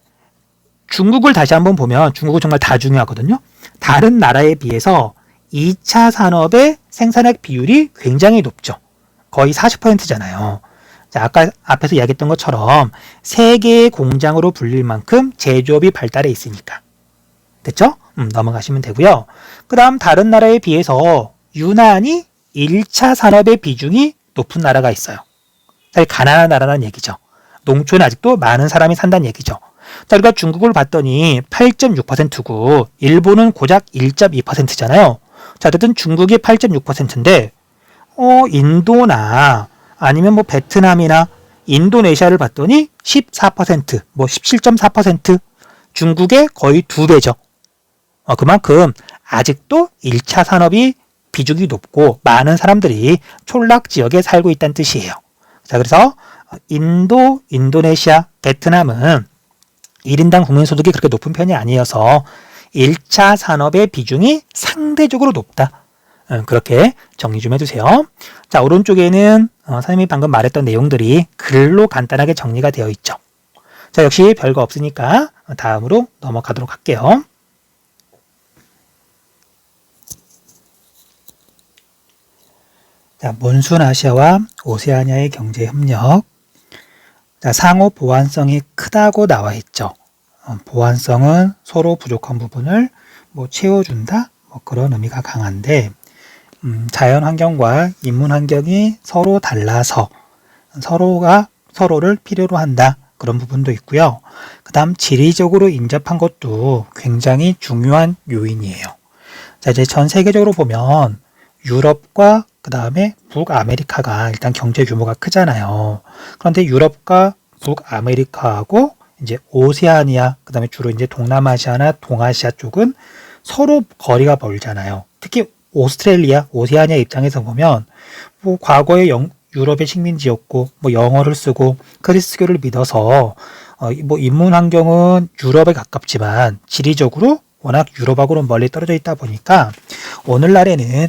중국을 다시 한번 보면 중국은 정말 다 중요하거든요. 다른 나라에 비해서 2차 산업의 생산액 비율이 굉장히 높죠. 거의 40%잖아요. 자, 아까 앞에서 이야기했던 것처럼 세계의 공장으로 불릴 만큼 제조업이 발달해 있으니까. 됐죠? 넘어가시면 되고요. 그 다음 다른 나라에 비해서 유난히 1차 산업의 비중이 높은 나라가 있어요. 사실 가난한 나라라는 얘기죠. 농촌에 아직도 많은 사람이 산다는 얘기죠. 자, 우리가 중국을 봤더니 8.6%고 일본은 고작 1.2%잖아요. 자, 어쨌든 중국이 8.6%인데 인도나 아니면 뭐 베트남이나 인도네시아를 봤더니 14%, 뭐 17.4%, 중국의 거의 2배죠. 그만큼 아직도 1차 산업이 비중이 높고 많은 사람들이 촌락 지역에 살고 있다는 뜻이에요. 자, 그래서 인도네시아, 베트남은 1인당 국민소득이 그렇게 높은 편이 아니어서 1차 산업의 비중이 상대적으로 높다. 그렇게 정리 좀 해주세요. 자, 오른쪽에는 선생님이 방금 말했던 내용들이 글로 간단하게 정리가 되어 있죠. 자, 역시 별거 없으니까 다음으로 넘어가도록 할게요. 자, 몬순아시아와 오세아니아의 경제협력. 자, 상호 보완성이 크다고 나와 있죠. 보완성은 서로 부족한 부분을 채워준다? 그런 의미가 강한데, 자연 환경과 인문 환경이 서로 달라서 서로가 서로를 필요로 한다. 그런 부분도 있고요. 그 다음 지리적으로 인접한 것도 굉장히 중요한 요인이에요. 자, 이제 전 세계적으로 보면 유럽과 그 다음에 북아메리카가 일단 경제 규모가 크잖아요. 그런데 유럽과 북아메리카하고 이제 오세아니아, 그 다음에 주로 이제 동남아시아나 동아시아 쪽은 서로 거리가 멀잖아요. 특히 오스트레일리아, 오세아니아 입장에서 보면 과거에 유럽의 식민지였고 영어를 쓰고 그리스교를 믿어서 인문 환경은 유럽에 가깝지만 지리적으로 워낙 유럽하고는 멀리 떨어져 있다 보니까 오늘날에는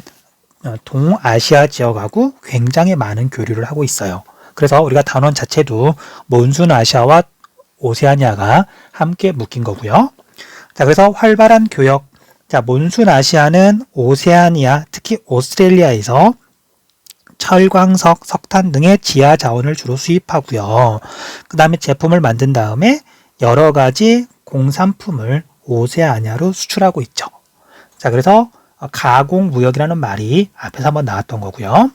동아시아 지역하고 굉장히 많은 교류를 하고 있어요. 그래서 우리가 단원 자체도 몬순아시아와 오세아니아가 함께 묶인 거고요. 자, 그래서 활발한 교역. 자, 몬순아시아는 오세아니아, 특히 오스트레일리아에서 철광석, 석탄 등의 지하 자원을 주로 수입하고요. 그 다음에 제품을 만든 다음에 여러 가지 공산품을 오세아니아로 수출하고 있죠. 자, 그래서 가공무역이라는 말이 앞에서 한번 나왔던 거고요.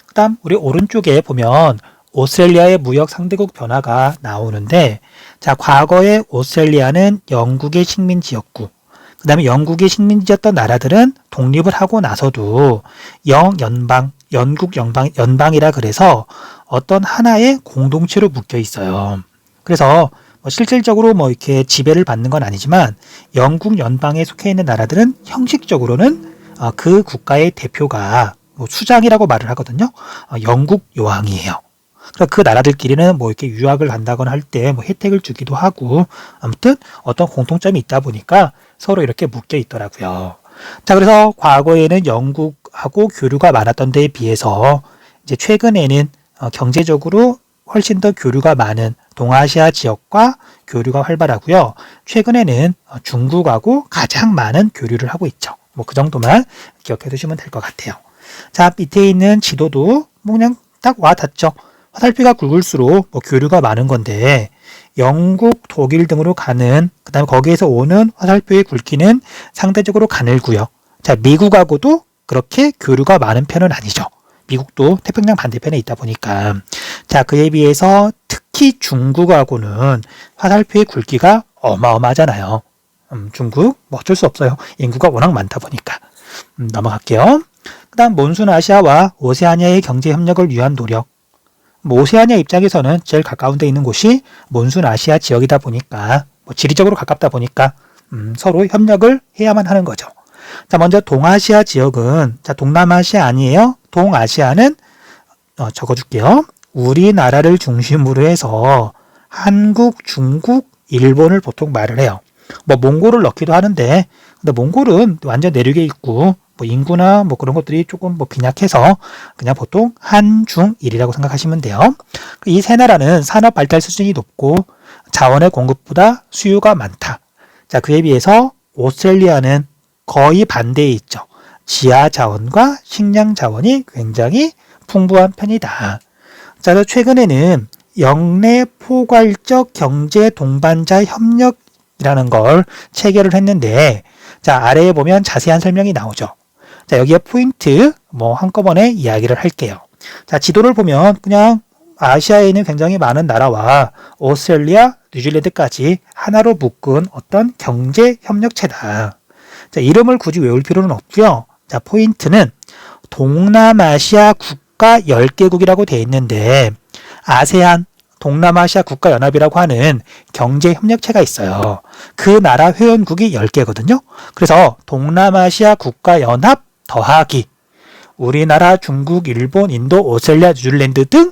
그 다음 우리 오른쪽에 보면 오스트레일리아의 무역 상대국 변화가 나오는데, 자, 과거에 오스트레일리아는 영국의 식민지였고, 그 다음에 영국의 식민지였던 나라들은 독립을 하고 나서도 영국 연방이라 그래서 어떤 하나의 공동체로 묶여 있어요. 그래서 실질적으로 이렇게 지배를 받는 건 아니지만 영국 연방에 속해 있는 나라들은 형식적으로는 그 국가의 대표가 수장이라고 말을 하거든요. 영국 여왕이에요. 그래서 그 나라들끼리는 이렇게 유학을 간다거나 할 때 혜택을 주기도 하고, 아무튼 어떤 공통점이 있다 보니까 서로 이렇게 묶여 있더라고요. 자, 그래서 과거에는 영국하고 교류가 많았던 데에 비해서 이제 최근에는 경제적으로 훨씬 더 교류가 많은 동아시아 지역과 교류가 활발하고요. 최근에는 중국하고 가장 많은 교류를 하고 있죠. 그 정도만 기억해 두시면 될 것 같아요. 자, 밑에 있는 지도도 뭐 그냥 딱 와 닿죠. 화살표가 굵을수록 뭐 교류가 많은 건데 영국, 독일 등으로 가는 그 다음에 거기에서 오는 화살표의 굵기는 상대적으로 가늘고요. 자, 미국하고도 그렇게 교류가 많은 편은 아니죠. 미국도 태평양 반대편에 있다 보니까 자, 그에 비해서 특히 중국하고는 화살표의 굵기가 어마어마하잖아요. 중국 뭐 어쩔 수 없어요. 인구가 워낙 많다 보니까. 넘어갈게요. 그 다음 몬순 아시아와 오세아니아의 경제 협력을 위한 노력. 뭐 오세아니아 입장에서는 제일 가까운 데 있는 곳이 몬순 아시아 지역이다 보니까 뭐 지리적으로 가깝다 보니까 서로 협력을 해야만 하는 거죠. 자, 먼저 동아시아 지역은 자, 동남아시아 아니에요. 동아시아는 적어줄게요. 우리나라를 중심으로 해서 한국, 중국, 일본을 보통 말을 해요. 뭐 몽골을 넣기도 하는데 근데 몽골은 완전 내륙에 있고 뭐 인구나 뭐 그런 것들이 조금 뭐 빈약해서 그냥 보통 한중일이라고 생각하시면 돼요. 이 세 나라는 산업 발달 수준이 높고 자원의 공급보다 수요가 많다. 자, 그에 비해서 오스트레일리아는 거의 반대에 있죠. 지하 자원과 식량 자원이 굉장히 풍부한 편이다. 자, 최근에는 영내 포괄적 경제 동반자 협력이라는 걸 체결을 했는데 자, 아래에 보면 자세한 설명이 나오죠. 자, 여기에 포인트 뭐 한꺼번에 이야기를 할게요. 자, 지도를 보면 그냥 아시아에 있는 굉장히 많은 나라와 오스트레일리아, 뉴질랜드까지 하나로 묶은 어떤 경제 협력체다. 자, 이름을 굳이 외울 필요는 없고요. 자, 포인트는 동남아시아 국가 10개국이라고 되어 있는데 아세안 동남아시아 국가연합이라고 하는 경제협력체가 있어요. 그 나라 회원국이 10개거든요. 그래서 동남아시아 국가연합 더하기 우리나라, 중국, 일본, 인도, 오스트레일리아, 뉴질랜드 등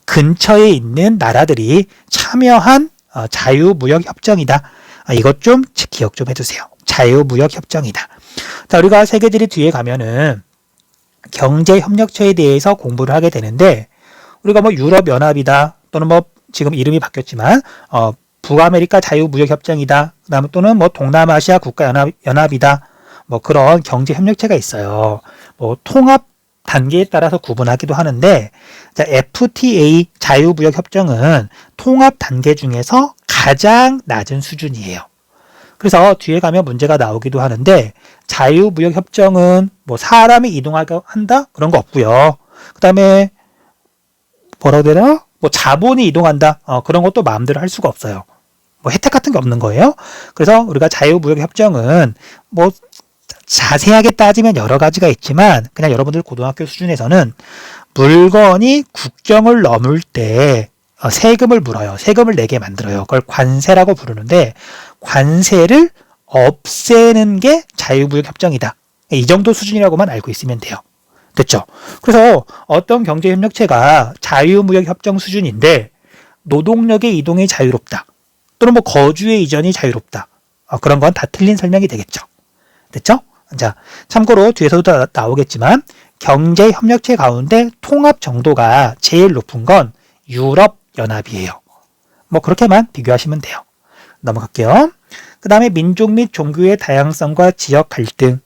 근처에 있는 나라들이 참여한 자유무역협정이다. 이것 좀 기억 좀 해두세요. 자유무역협정이다. 자, 우리가 세계지리 뒤에 가면은 경제협력체에 대해서 공부를 하게 되는데 우리가 뭐 유럽연합이다 또는 뭐 지금 이름이 바뀌었지만 북아메리카 자유무역협정이다. 그다음에 또는 뭐 동남아시아 국가연합이다. 뭐 그런 경제협력체가 있어요. 뭐 통합 단계에 따라서 구분하기도 하는데 자, FTA 자유무역협정은 통합 단계 중에서 가장 낮은 수준이에요. 그래서 뒤에 가면 문제가 나오기도 하는데 자유무역협정은 뭐 사람이 이동하게 한다? 그런 거 없고요. 그 다음에 뭐라고 해야 되나? 뭐 자본이 이동한다? 그런 것도 마음대로 할 수가 없어요. 뭐 혜택 같은 게 없는 거예요. 그래서 우리가 자유무역협정은 뭐 자세하게 따지면 여러 가지가 있지만 그냥 여러분들 고등학교 수준에서는 물건이 국경을 넘을 때 세금을 물어요. 세금을 내게 만들어요. 그걸 관세라고 부르는데 관세를 없애는 게 자유무역협정이다. 이 정도 수준이라고만 알고 있으면 돼요. 됐죠? 그래서 어떤 경제협력체가 자유무역협정 수준인데 노동력의 이동이 자유롭다. 또는 뭐 거주의 이전이 자유롭다. 그런 건 다 틀린 설명이 되겠죠. 됐죠? 자, 참고로 뒤에서도 나오겠지만 경제협력체 가운데 통합 정도가 제일 높은 건 유럽연합이에요. 뭐 그렇게만 비교하시면 돼요. 넘어갈게요. 그 다음에 민족 및 종교의 다양성과 지역 갈등.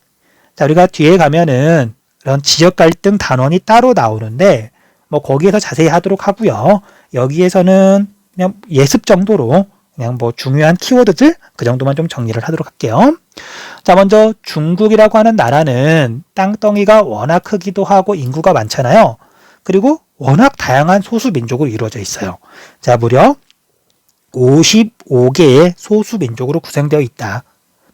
자, 우리가 뒤에 가면은 그런 지역 갈등 단원이 따로 나오는데 뭐 거기에서 자세히 하도록 하고요. 여기에서는 그냥 예습 정도로 그냥 뭐 중요한 키워드들 그 정도만 좀 정리를 하도록 할게요. 자, 먼저 중국이라고 하는 나라는 땅덩이가 워낙 크기도 하고 인구가 많잖아요. 그리고 워낙 다양한 소수 민족으로 이루어져 있어요. 자, 무려 55개의 소수 민족으로 구성되어 있다.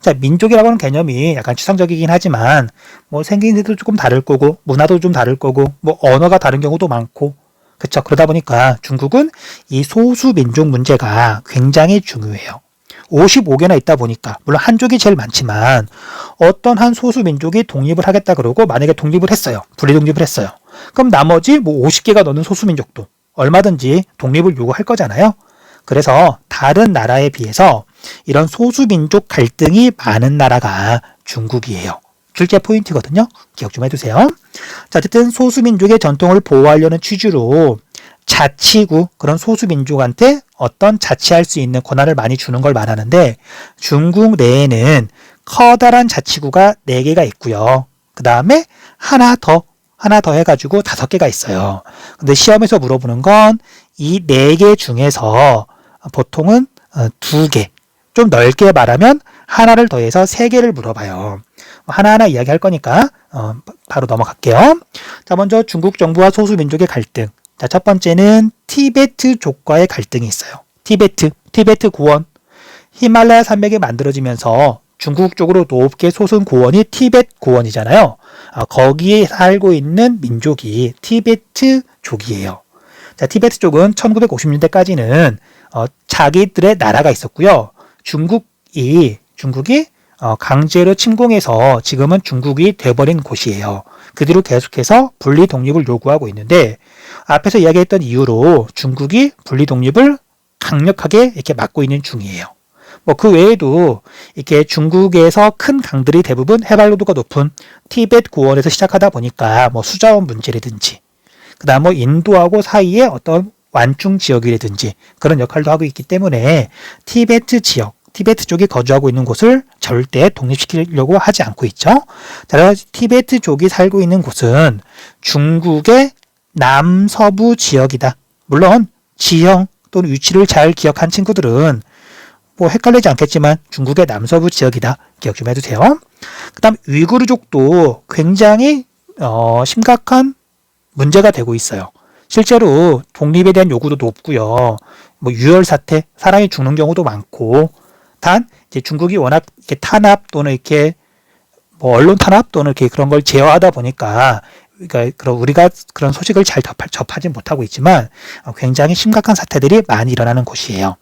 자, 민족이라고 하는 개념이 약간 추상적이긴 하지만 뭐 생긴 새도 조금 다를 거고 문화도 좀 다를 거고 뭐 언어가 다른 경우도 많고 그렇죠. 그러다 보니까 중국은 이 소수 민족 문제가 굉장히 중요해요. 55개나 있다 보니까 물론 한족이 제일 많지만 어떤 한 소수 민족이 독립을 하겠다 그러고 만약에 독립을 했어요. 분리독립을 했어요. 그럼 나머지 뭐 50개가 넘는 소수 민족도 얼마든지 독립을 요구할 거잖아요. 그래서 다른 나라에 비해서 이런 소수 민족 갈등이 많은 나라가 중국이에요. 출제 포인트거든요. 기억 좀 해두세요. 자, 어쨌든 소수민족의 전통을 보호하려는 취지로 자치구, 그런 소수민족한테 어떤 자치할 수 있는 권한을 많이 주는 걸 말하는데 중국 내에는 커다란 자치구가 4개가 있고요. 그 다음에 하나 더 해가지고 5개가 있어요. 근데 시험에서 물어보는 건 이 4개 중에서 보통은 2개, 좀 넓게 말하면 하나를 더해서 3개를 물어봐요. 하나하나 이야기할 거니까 바로 넘어갈게요. 자, 먼저 중국 정부와 소수민족의 갈등. 자, 첫 번째는 티베트족과의 갈등이 있어요. 티베트 고원. 히말라야 산맥이 만들어지면서 중국 쪽으로 높게 솟은 고원이 티베트 고원이잖아요. 거기에 살고 있는 민족이 티베트족이에요. 자, 티베트족은 1950년대까지는 자기들의 나라가 있었고요. 중국이 강제로 침공해서 지금은 중국이 돼버린 곳이에요. 그 뒤로 계속해서 분리 독립을 요구하고 있는데 앞에서 이야기했던 이유로 중국이 분리 독립을 강력하게 이렇게 막고 있는 중이에요. 뭐 그 외에도 이렇게 중국에서 큰 강들이 대부분 해발로도가 높은 티베트 고원에서 시작하다 보니까 뭐 수자원 문제라든지 그다음 뭐 인도하고 사이에 어떤 완충 지역이라든지 그런 역할도 하고 있기 때문에 티베트 지역, 티베트 쪽이 거주하고 있는 곳을 절대 독립시키려고 하지 않고 있죠. 자, 티베트족이 살고 있는 곳은 중국의 남서부 지역이다. 물론 지형 또는 위치를 잘 기억한 친구들은 뭐 헷갈리지 않겠지만 중국의 남서부 지역이다. 기억 좀 해두세요. 그 다음 위구르족도 굉장히 심각한 문제가 되고 있어요. 실제로 독립에 대한 요구도 높고요. 뭐 유혈 사태, 사람이 죽는 경우도 많고 단 이제 중국이 워낙 이렇게 탄압 또는 이렇게 뭐 언론 탄압 또는 이렇게 그런 걸 제어하다 보니까 그러니까 우리가 그런 소식을 잘 접하지 못하고 있지만 굉장히 심각한 사태들이 많이 일어나는 곳이에요.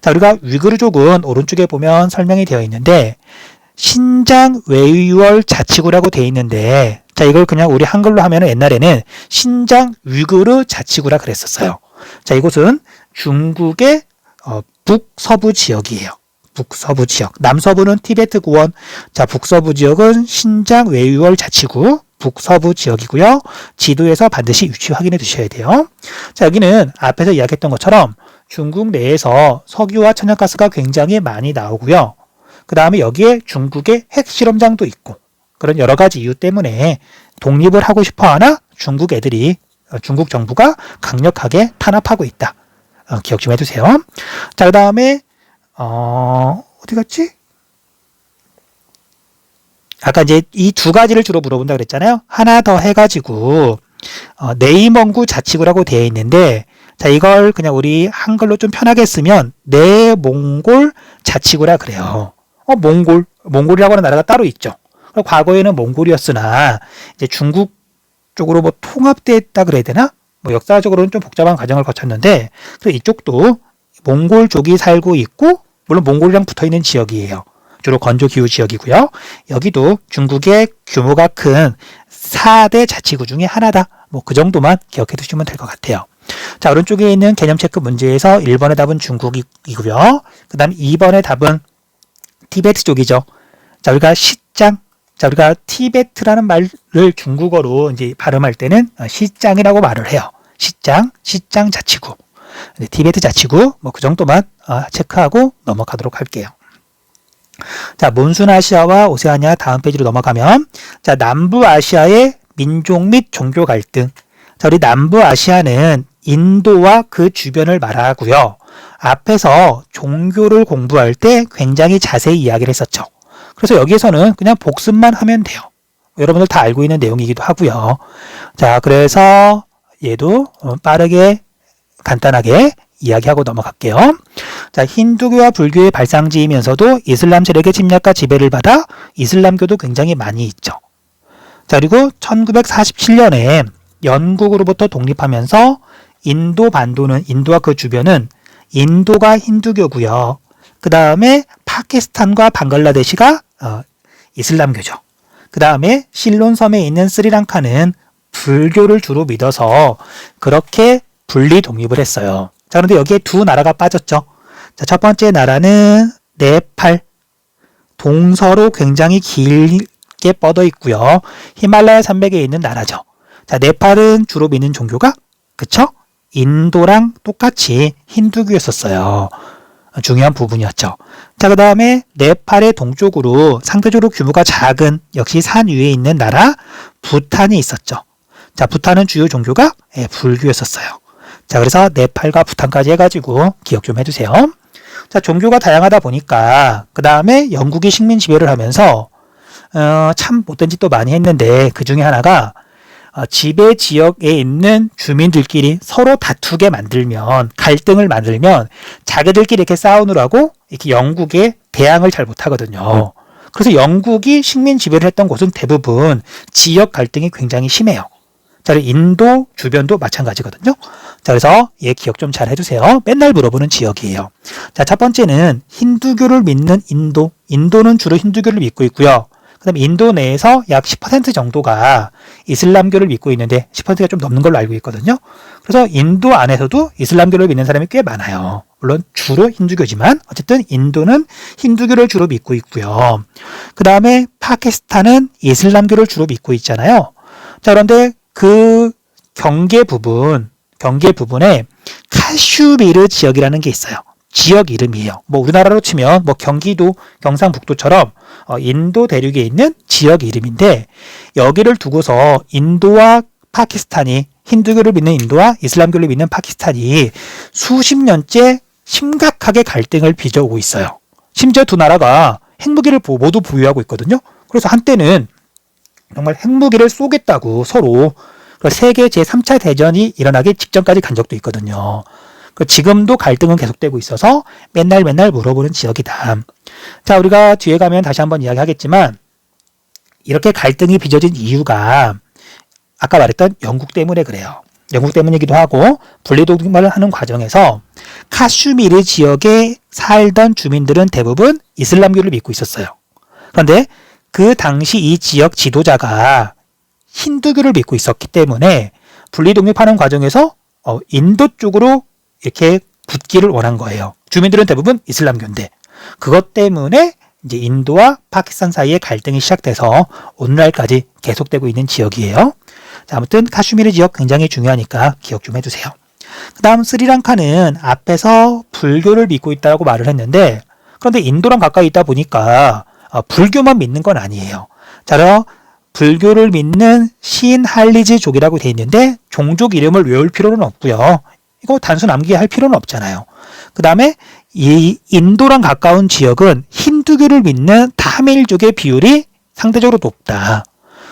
자, 우리가 위구르족은 오른쪽에 보면 설명이 되어 있는데 신장 외유월 자치구라고 되어 있는데 자, 이걸 그냥 우리 한글로 하면 옛날에는 신장 위구르 자치구라 그랬었어요. 자, 이곳은 중국의 북서부 지역이에요. 북서부 지역. 남서부는 티베트 고원. 자, 북서부 지역은 신장 외유월 자치구. 북서부 지역이고요. 지도에서 반드시 위치 확인해 두셔야 돼요. 자, 여기는 앞에서 이야기했던 것처럼 중국 내에서 석유와 천연가스가 굉장히 많이 나오고요. 그 다음에 여기에 중국의 핵실험장도 있고 그런 여러 가지 이유 때문에 독립을 하고 싶어 하나 중국 정부가 강력하게 탄압하고 있다. 기억 좀 해두세요. 자, 그 다음에 어디 갔지? 아까 이제 이 2가지를 주로 물어본다 그랬잖아요. 하나 더 해가지고 네이멍구 자치구라고 되어 있는데 자, 이걸 그냥 우리 한글로 좀 편하게 쓰면 내몽골 자치구라 그래요. 몽골이라고 하는 나라가 따로 있죠. 과거에는 몽골이었으나 이제 중국 쪽으로 뭐 통합됐다 그래야 되나? 뭐 역사적으로는 좀 복잡한 과정을 거쳤는데 그래서 이쪽도 몽골족이 살고 있고 물론 몽골이랑 붙어있는 지역이에요. 주로 건조 기후 지역이고요. 여기도 중국의 규모가 큰 4대 자치구 중에 하나다. 뭐 그 정도만 기억해 두시면 될 것 같아요. 자, 오른쪽에 있는 개념 체크 문제에서 1번의 답은 중국이고요. 그 다음 2번의 답은 티베트족이죠. 자, 우리가 우리가 티베트라는 말을 중국어로 이제 발음할 때는 시장이라고 말을 해요. 시장 자치구. 티베트 자치구, 뭐 그 정도만 체크하고 넘어가도록 할게요. 자, 몬순아시아와 오세아니아 다음 페이지로 넘어가면 자, 남부아시아의 민족 및 종교 갈등. 자, 우리 남부아시아는 인도와 그 주변을 말하고요. 앞에서 종교를 공부할 때 굉장히 자세히 이야기를 했었죠. 그래서 여기에서는 그냥 복습만 하면 돼요. 여러분들 다 알고 있는 내용이기도 하고요. 자, 그래서 얘도 빠르게 간단하게 이야기하고 넘어갈게요. 자, 힌두교와 불교의 발상지이면서도 이슬람 세력의 침략과 지배를 받아 이슬람교도 굉장히 많이 있죠. 자, 그리고 1947년에 영국으로부터 독립하면서 인도와 그 주변은 인도가 힌두교고요. 그 다음에 파키스탄과 방글라데시가 이슬람교죠. 그 다음에 실론섬에 있는 스리랑카는 불교를 주로 믿어서 그렇게 분리 독립을 했어요. 자, 그런데 여기에 2 나라가 빠졌죠. 자, 첫 번째 나라는 네팔. 동서로 굉장히 길게 뻗어 있고요. 히말라야 산맥에 있는 나라죠. 자, 네팔은 주로 믿는 종교가 그쵸? 인도랑 똑같이 힌두교였었어요. 중요한 부분이었죠. 자, 그 다음에 네팔의 동쪽으로 상대적으로 규모가 작은 역시 산 위에 있는 나라 부탄이 있었죠. 자, 부탄은 주요 종교가 불교였었어요. 자, 그래서 네팔과 부탄까지 해가지고 기억 좀 해주세요. 자, 종교가 다양하다 보니까 그 다음에 영국이 식민 지배를 하면서 참 못된 짓도 많이 했는데 그 중에 하나가 지배 지역에 있는 주민들끼리 서로 다투게 만들면 갈등을 만들면 자기들끼리 이렇게 싸우느라고 이렇게 영국에 대항을 잘 못하거든요. 그래서 영국이 식민 지배를 했던 곳은 대부분 지역 갈등이 굉장히 심해요. 자, 인도 주변도 마찬가지거든요. 자, 그래서 얘 기억 좀 잘 해주세요. 맨날 물어보는 지역이에요. 자, 첫 번째는 힌두교를 믿는 인도. 인도는 주로 힌두교를 믿고 있고요. 그 다음에 인도 내에서 약 10% 정도가 이슬람교를 믿고 있는데 10%가 좀 넘는 걸로 알고 있거든요. 그래서 인도 안에서도 이슬람교를 믿는 사람이 꽤 많아요. 물론 주로 힌두교지만 어쨌든 인도는 힌두교를 주로 믿고 있고요. 그 다음에 파키스탄은 이슬람교를 주로 믿고 있잖아요. 자, 그런데 그 경계 부분에 카슈미르 지역이라는 게 있어요. 지역 이름이에요. 뭐 우리나라로 치면 뭐 경기도, 경상북도처럼 인도 대륙에 있는 지역 이름인데 여기를 두고서 인도와 파키스탄이 힌두교를 믿는 인도와 이슬람교를 믿는 파키스탄이 수십 년째 심각하게 갈등을 빚어오고 있어요. 심지어 두 나라가 핵무기를 모두 보유하고 있거든요. 그래서 한때는 정말 핵무기를 쏘겠다고 서로 세계 제3차 대전이 일어나기 직전까지 간 적도 있거든요. 지금도 갈등은 계속되고 있어서 맨날 물어보는 지역이다. 자, 우리가 뒤에 가면 다시 한번 이야기하겠지만 이렇게 갈등이 빚어진 이유가 아까 말했던 영국 때문에 그래요. 영국 때문이기도 하고 분리독립을 하는 과정에서 카슈미르 지역에 살던 주민들은 대부분 이슬람교를 믿고 있었어요. 그런데 그 당시 이 지역 지도자가 힌두교를 믿고 있었기 때문에 분리독립하는 과정에서 인도 쪽으로 이렇게 붙기를 원한 거예요. 주민들은 대부분 이슬람교인데 그것 때문에 이제 인도와 파키스탄 사이에 갈등이 시작돼서 오늘날까지 계속되고 있는 지역이에요. 자, 아무튼 카슈미르 지역 굉장히 중요하니까 기억 좀 해주세요. 그 다음 스리랑카는 앞에서 불교를 믿고 있다고 말을 했는데 그런데 인도랑 가까이 있다 보니까 불교만 믿는 건 아니에요. 자, 불교를 믿는 신할리즈족이라고 되어 있는데 종족 이름을 외울 필요는 없고요. 이거 단순 암기할 필요는 없잖아요. 그 다음에 이 인도랑 가까운 지역은 힌두교를 믿는 타밀족의 비율이 상대적으로 높다.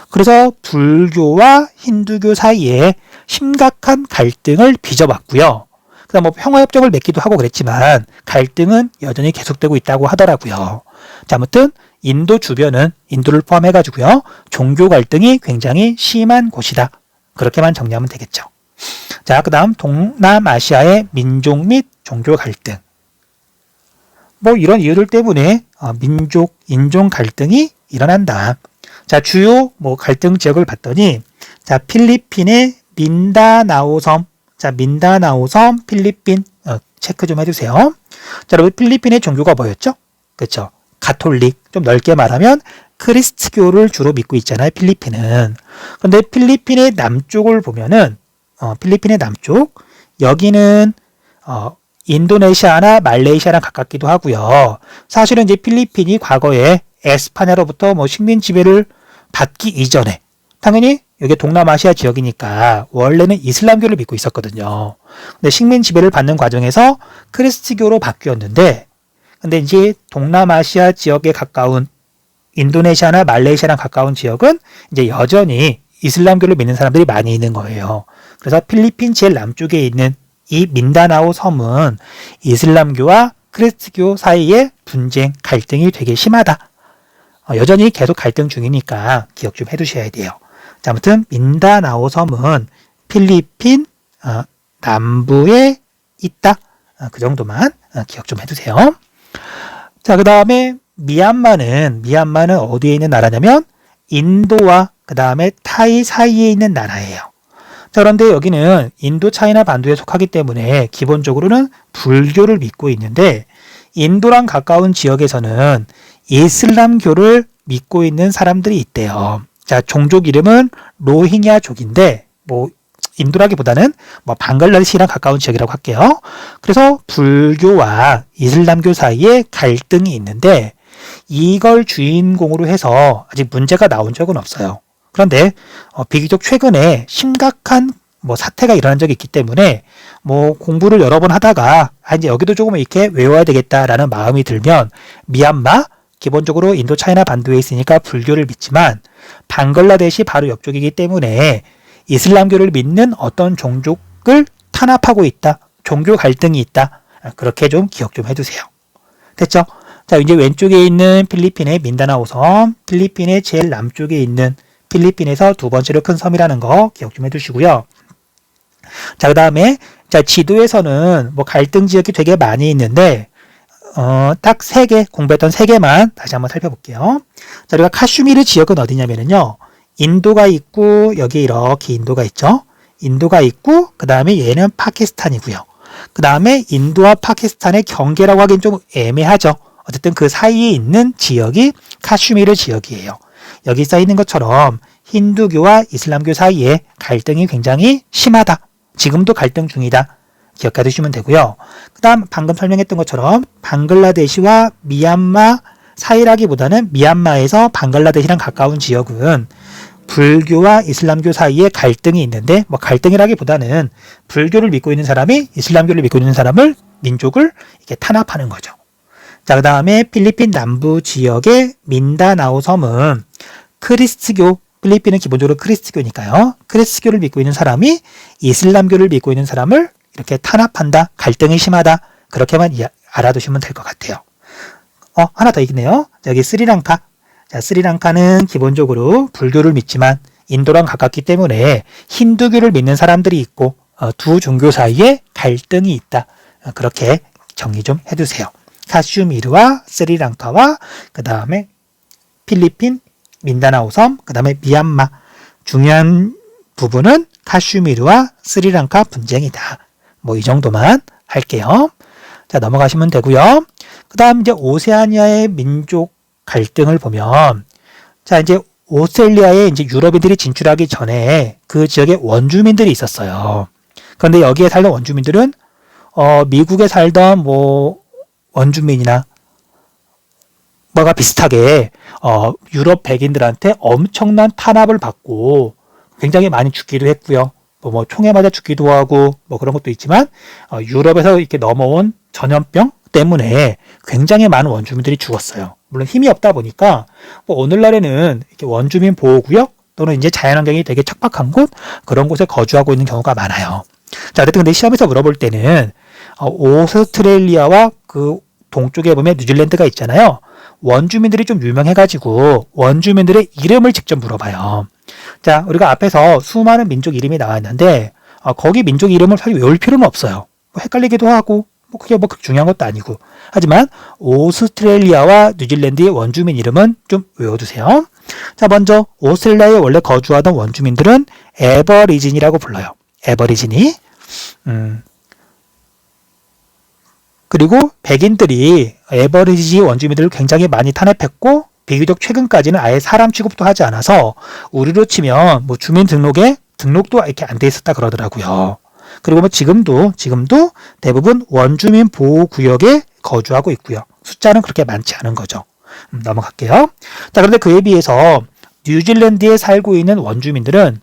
그래서 불교와 힌두교 사이에 심각한 갈등을 빚어봤고요. 그 다음 뭐 평화협정을 맺기도 하고 그랬지만 갈등은 여전히 계속되고 있다고 하더라고요. 자, 아무튼 인도 주변은 인도를 포함해가지고요. 종교 갈등이 굉장히 심한 곳이다. 그렇게만 정리하면 되겠죠. 자, 그 다음 동남아시아의 민족 및 종교 갈등. 뭐 이런 이유들 때문에 민족, 인종 갈등이 일어난다. 자, 주요 뭐 갈등 지역을 봤더니 자, 필리핀의 민다나오 섬. 자, 민다나오 섬 필리핀 체크 좀 해주세요. 자, 여러분 필리핀의 종교가 뭐였죠? 그렇죠. 가톨릭. 좀 넓게 말하면 크리스트교를 주로 믿고 있잖아요. 필리핀은. 그런데 필리핀의 남쪽을 보면은 필리핀의 남쪽 여기는 인도네시아나 말레이시아랑 가깝기도 하고요. 사실은 이제 필리핀이 과거에 에스파냐로부터 뭐 식민 지배를 받기 이전에 당연히 여기 동남아시아 지역이니까 원래는 이슬람교를 믿고 있었거든요. 근데 식민 지배를 받는 과정에서 크리스트교로 바뀌었는데 근데 이제 동남아시아 지역에 가까운 인도네시아나 말레이시아랑 가까운 지역은 이제 여전히 이슬람교를 믿는 사람들이 많이 있는 거예요. 그래서 필리핀 제일 남쪽에 있는 이 민다나오 섬은 이슬람교와 크리스트교 사이의 분쟁, 갈등이 되게 심하다. 여전히 계속 갈등 중이니까 기억 좀 해두셔야 돼요. 자, 아무튼 민다나오 섬은 필리핀 남부에 있다. 그 정도만 기억 좀 해두세요. 자, 그 다음에 미얀마는 어디에 있는 나라냐면 인도와 그 다음에 타이 사이에 있는 나라예요. 자, 그런데 여기는 인도 차이나 반도에 속하기 때문에 기본적으로는 불교를 믿고 있는데 인도랑 가까운 지역에서는 이슬람교를 믿고 있는 사람들이 있대요. 자, 종족 이름은 로힝야족인데 뭐 인도라기보다는 뭐 방글라데시랑 가까운 지역이라고 할게요. 그래서 불교와 이슬람교 사이에 갈등이 있는데 이걸 주인공으로 해서 아직 문제가 나온 적은 없어요. 그런데 비교적 최근에 심각한 뭐 사태가 일어난 적이 있기 때문에 뭐 공부를 여러 번 하다가 이제 여기도 조금 이렇게 외워야 되겠다라는 마음이 들면 미얀마 기본적으로 인도 차이나 반도에 있으니까 불교를 믿지만 방글라데시 바로 옆쪽이기 때문에 이슬람교를 믿는 어떤 종족을 탄압하고 있다. 종교 갈등이 있다. 그렇게 좀 기억 좀 해두세요. 됐죠? 자, 이제 왼쪽에 있는 필리핀의 민다나오 섬, 필리핀의 제일 남쪽에 있는 필리핀에서 두 번째로 큰 섬이라는 거 기억 좀 해두시고요. 자, 그 다음에 자 지도에서는 뭐 갈등 지역이 되게 많이 있는데 딱 3개, 공부했던 3개만 다시 한번 살펴볼게요. 자, 우리가 카슈미르 지역은 어디냐면요. 인도가 있고, 여기 이렇게 인도가 있죠. 인도가 있고, 그 다음에 얘는 파키스탄이고요. 그 다음에 인도와 파키스탄의 경계라고 하긴 좀 애매하죠. 어쨌든 그 사이에 있는 지역이 카슈미르 지역이에요. 여기 써 있는 것처럼 힌두교와 이슬람교 사이에 갈등이 굉장히 심하다. 지금도 갈등 중이다. 기억해 두시면 되고요. 그 다음 방금 설명했던 것처럼 방글라데시와 미얀마 사이라기보다는 미얀마에서 방글라데시랑 가까운 지역은 불교와 이슬람교 사이에 갈등이 있는데 뭐 갈등이라기보다는 불교를 믿고 있는 사람이 이슬람교를 믿고 있는 사람을 민족을 이렇게 탄압하는 거죠. 자, 그 다음에 필리핀 남부 지역의 민다나오 섬은 크리스트교, 필리핀은 기본적으로 크리스트교니까요. 크리스트교를 믿고 있는 사람이 이슬람교를 믿고 있는 사람을 이렇게 탄압한다. 갈등이 심하다. 그렇게만 알아두시면 될 것 같아요. 하나 더 있네요. 여기 스리랑카. 자, 스리랑카는 기본적으로 불교를 믿지만 인도랑 가깝기 때문에 힌두교를 믿는 사람들이 있고 두 종교 사이에 갈등이 있다. 그렇게 정리 좀 해두세요. 카슈미르와 스리랑카와 그 다음에 필리핀, 민다나오 섬, 그 다음에 미얀마. 중요한 부분은 카슈미르와 스리랑카 분쟁이다. 뭐 이 정도만 할게요. 자, 넘어가시면 되고요. 그 다음 이제 오세아니아의 민족 갈등을 보면 자, 이제 오스트레일리아에 이제 유럽인들이 진출하기 전에 그 지역에 원주민들이 있었어요. 그런데 여기에 살던 원주민들은 미국에 살던 뭐 원주민이나 뭐가 비슷하게 유럽 백인들한테 엄청난 탄압을 받고 굉장히 많이 죽기도 했고요. 뭐 총에 맞아 죽기도 하고 뭐 그런 것도 있지만 유럽에서 이렇게 넘어온 전염병 때문에 굉장히 많은 원주민들이 죽었어요. 물론 힘이 없다 보니까 뭐 오늘날에는 이렇게 원주민 보호구역 또는 이제 자연환경이 되게 척박한 곳 그런 곳에 거주하고 있는 경우가 많아요. 자, 어쨌든 근데 시험에서 물어볼 때는 오스트레일리아와 그 동쪽에 보면 뉴질랜드가 있잖아요. 원주민들이 좀 유명해가지고 원주민들의 이름을 직접 물어봐요. 자, 우리가 앞에서 수많은 민족 이름이 나왔는데 거기 민족 이름을 사실 외울 필요는 없어요. 뭐 헷갈리기도 하고 뭐 그게 뭐 중요한 것도 아니고 하지만 오스트레일리아와 뉴질랜드의 원주민 이름은 좀 외워두세요. 자, 먼저 오스트레일리아에 원래 거주하던 원주민들은 에버리진이라고 불러요. 에버리진이 그리고 백인들이 에버리지 원주민들을 굉장히 많이 탄압했고 비교적 최근까지는 아예 사람 취급도 하지 않아서 우리로 치면 뭐 주민등록에 등록도 이렇게 안 돼 있었다 그러더라고요. 그리고 뭐 지금도 대부분 원주민 보호구역에 거주하고 있고요. 숫자는 그렇게 많지 않은 거죠. 넘어갈게요. 자, 그런데 그에 비해서 뉴질랜드에 살고 있는 원주민들은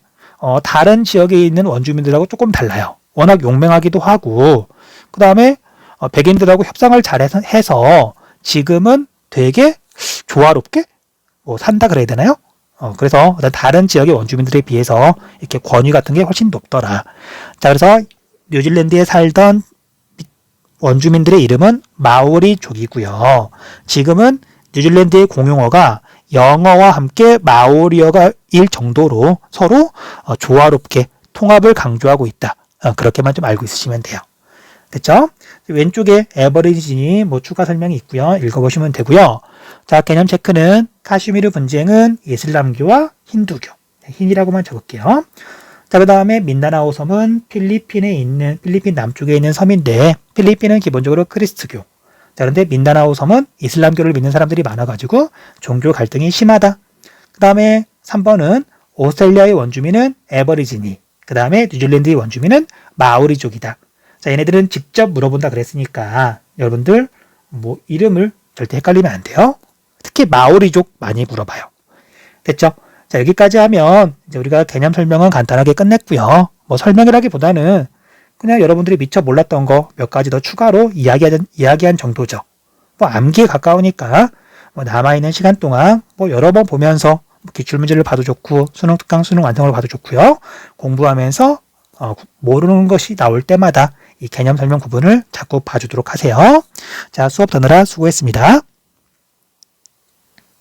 다른 지역에 있는 원주민들하고 조금 달라요. 워낙 용맹하기도 하고 그 다음에 백인들하고 협상을 잘해서 지금은 되게 조화롭게 뭐 산다 그래야 되나요? 그래서 다른 지역의 원주민들에 비해서 이렇게 권위 같은 게 훨씬 높더라. 자, 그래서 뉴질랜드에 살던 원주민들의 이름은 마오리족이고요. 지금은 뉴질랜드의 공용어가 영어와 함께 마오리어가일 정도로 서로 조화롭게 통합을 강조하고 있다. 그렇게만 좀 알고 있으시면 돼요. 됐죠? 왼쪽에 에버리진이 뭐 추가 설명이 있고요. 읽어보시면 되고요. 자, 개념 체크는 카슈미르 분쟁은 이슬람교와 힌두교. 힌이라고만 적을게요. 자, 그 다음에 민다나오 섬은 필리핀 남쪽에 있는 섬인데 필리핀은 기본적으로 크리스트교. 자, 그런데 민다나오 섬은 이슬람교를 믿는 사람들이 많아가지고 종교 갈등이 심하다. 그 다음에 3번은 오스트레일리아의 원주민은 에버리지니. 그 다음에 뉴질랜드의 원주민은 마오리족이다. 자, 얘네들은 직접 물어본다 그랬으니까 여러분들 뭐 이름을 절대 헷갈리면 안 돼요. 특히 마오리족 많이 물어봐요. 됐죠? 자, 여기까지 하면 이제 우리가 개념 설명은 간단하게 끝냈고요. 뭐 설명이라기보다는 그냥 여러분들이 미처 몰랐던 거 몇 가지 더 추가로 이야기한 정도죠. 뭐 암기에 가까우니까 뭐 남아있는 시간 동안 뭐 여러 번 보면서 기출문제를 봐도 좋고 수능 특강 수능 완성을 봐도 좋고요. 공부하면서 모르는 것이 나올 때마다 이 개념 설명 부분을 자꾸 봐주도록 하세요. 자, 수업 듣느라 수고했습니다.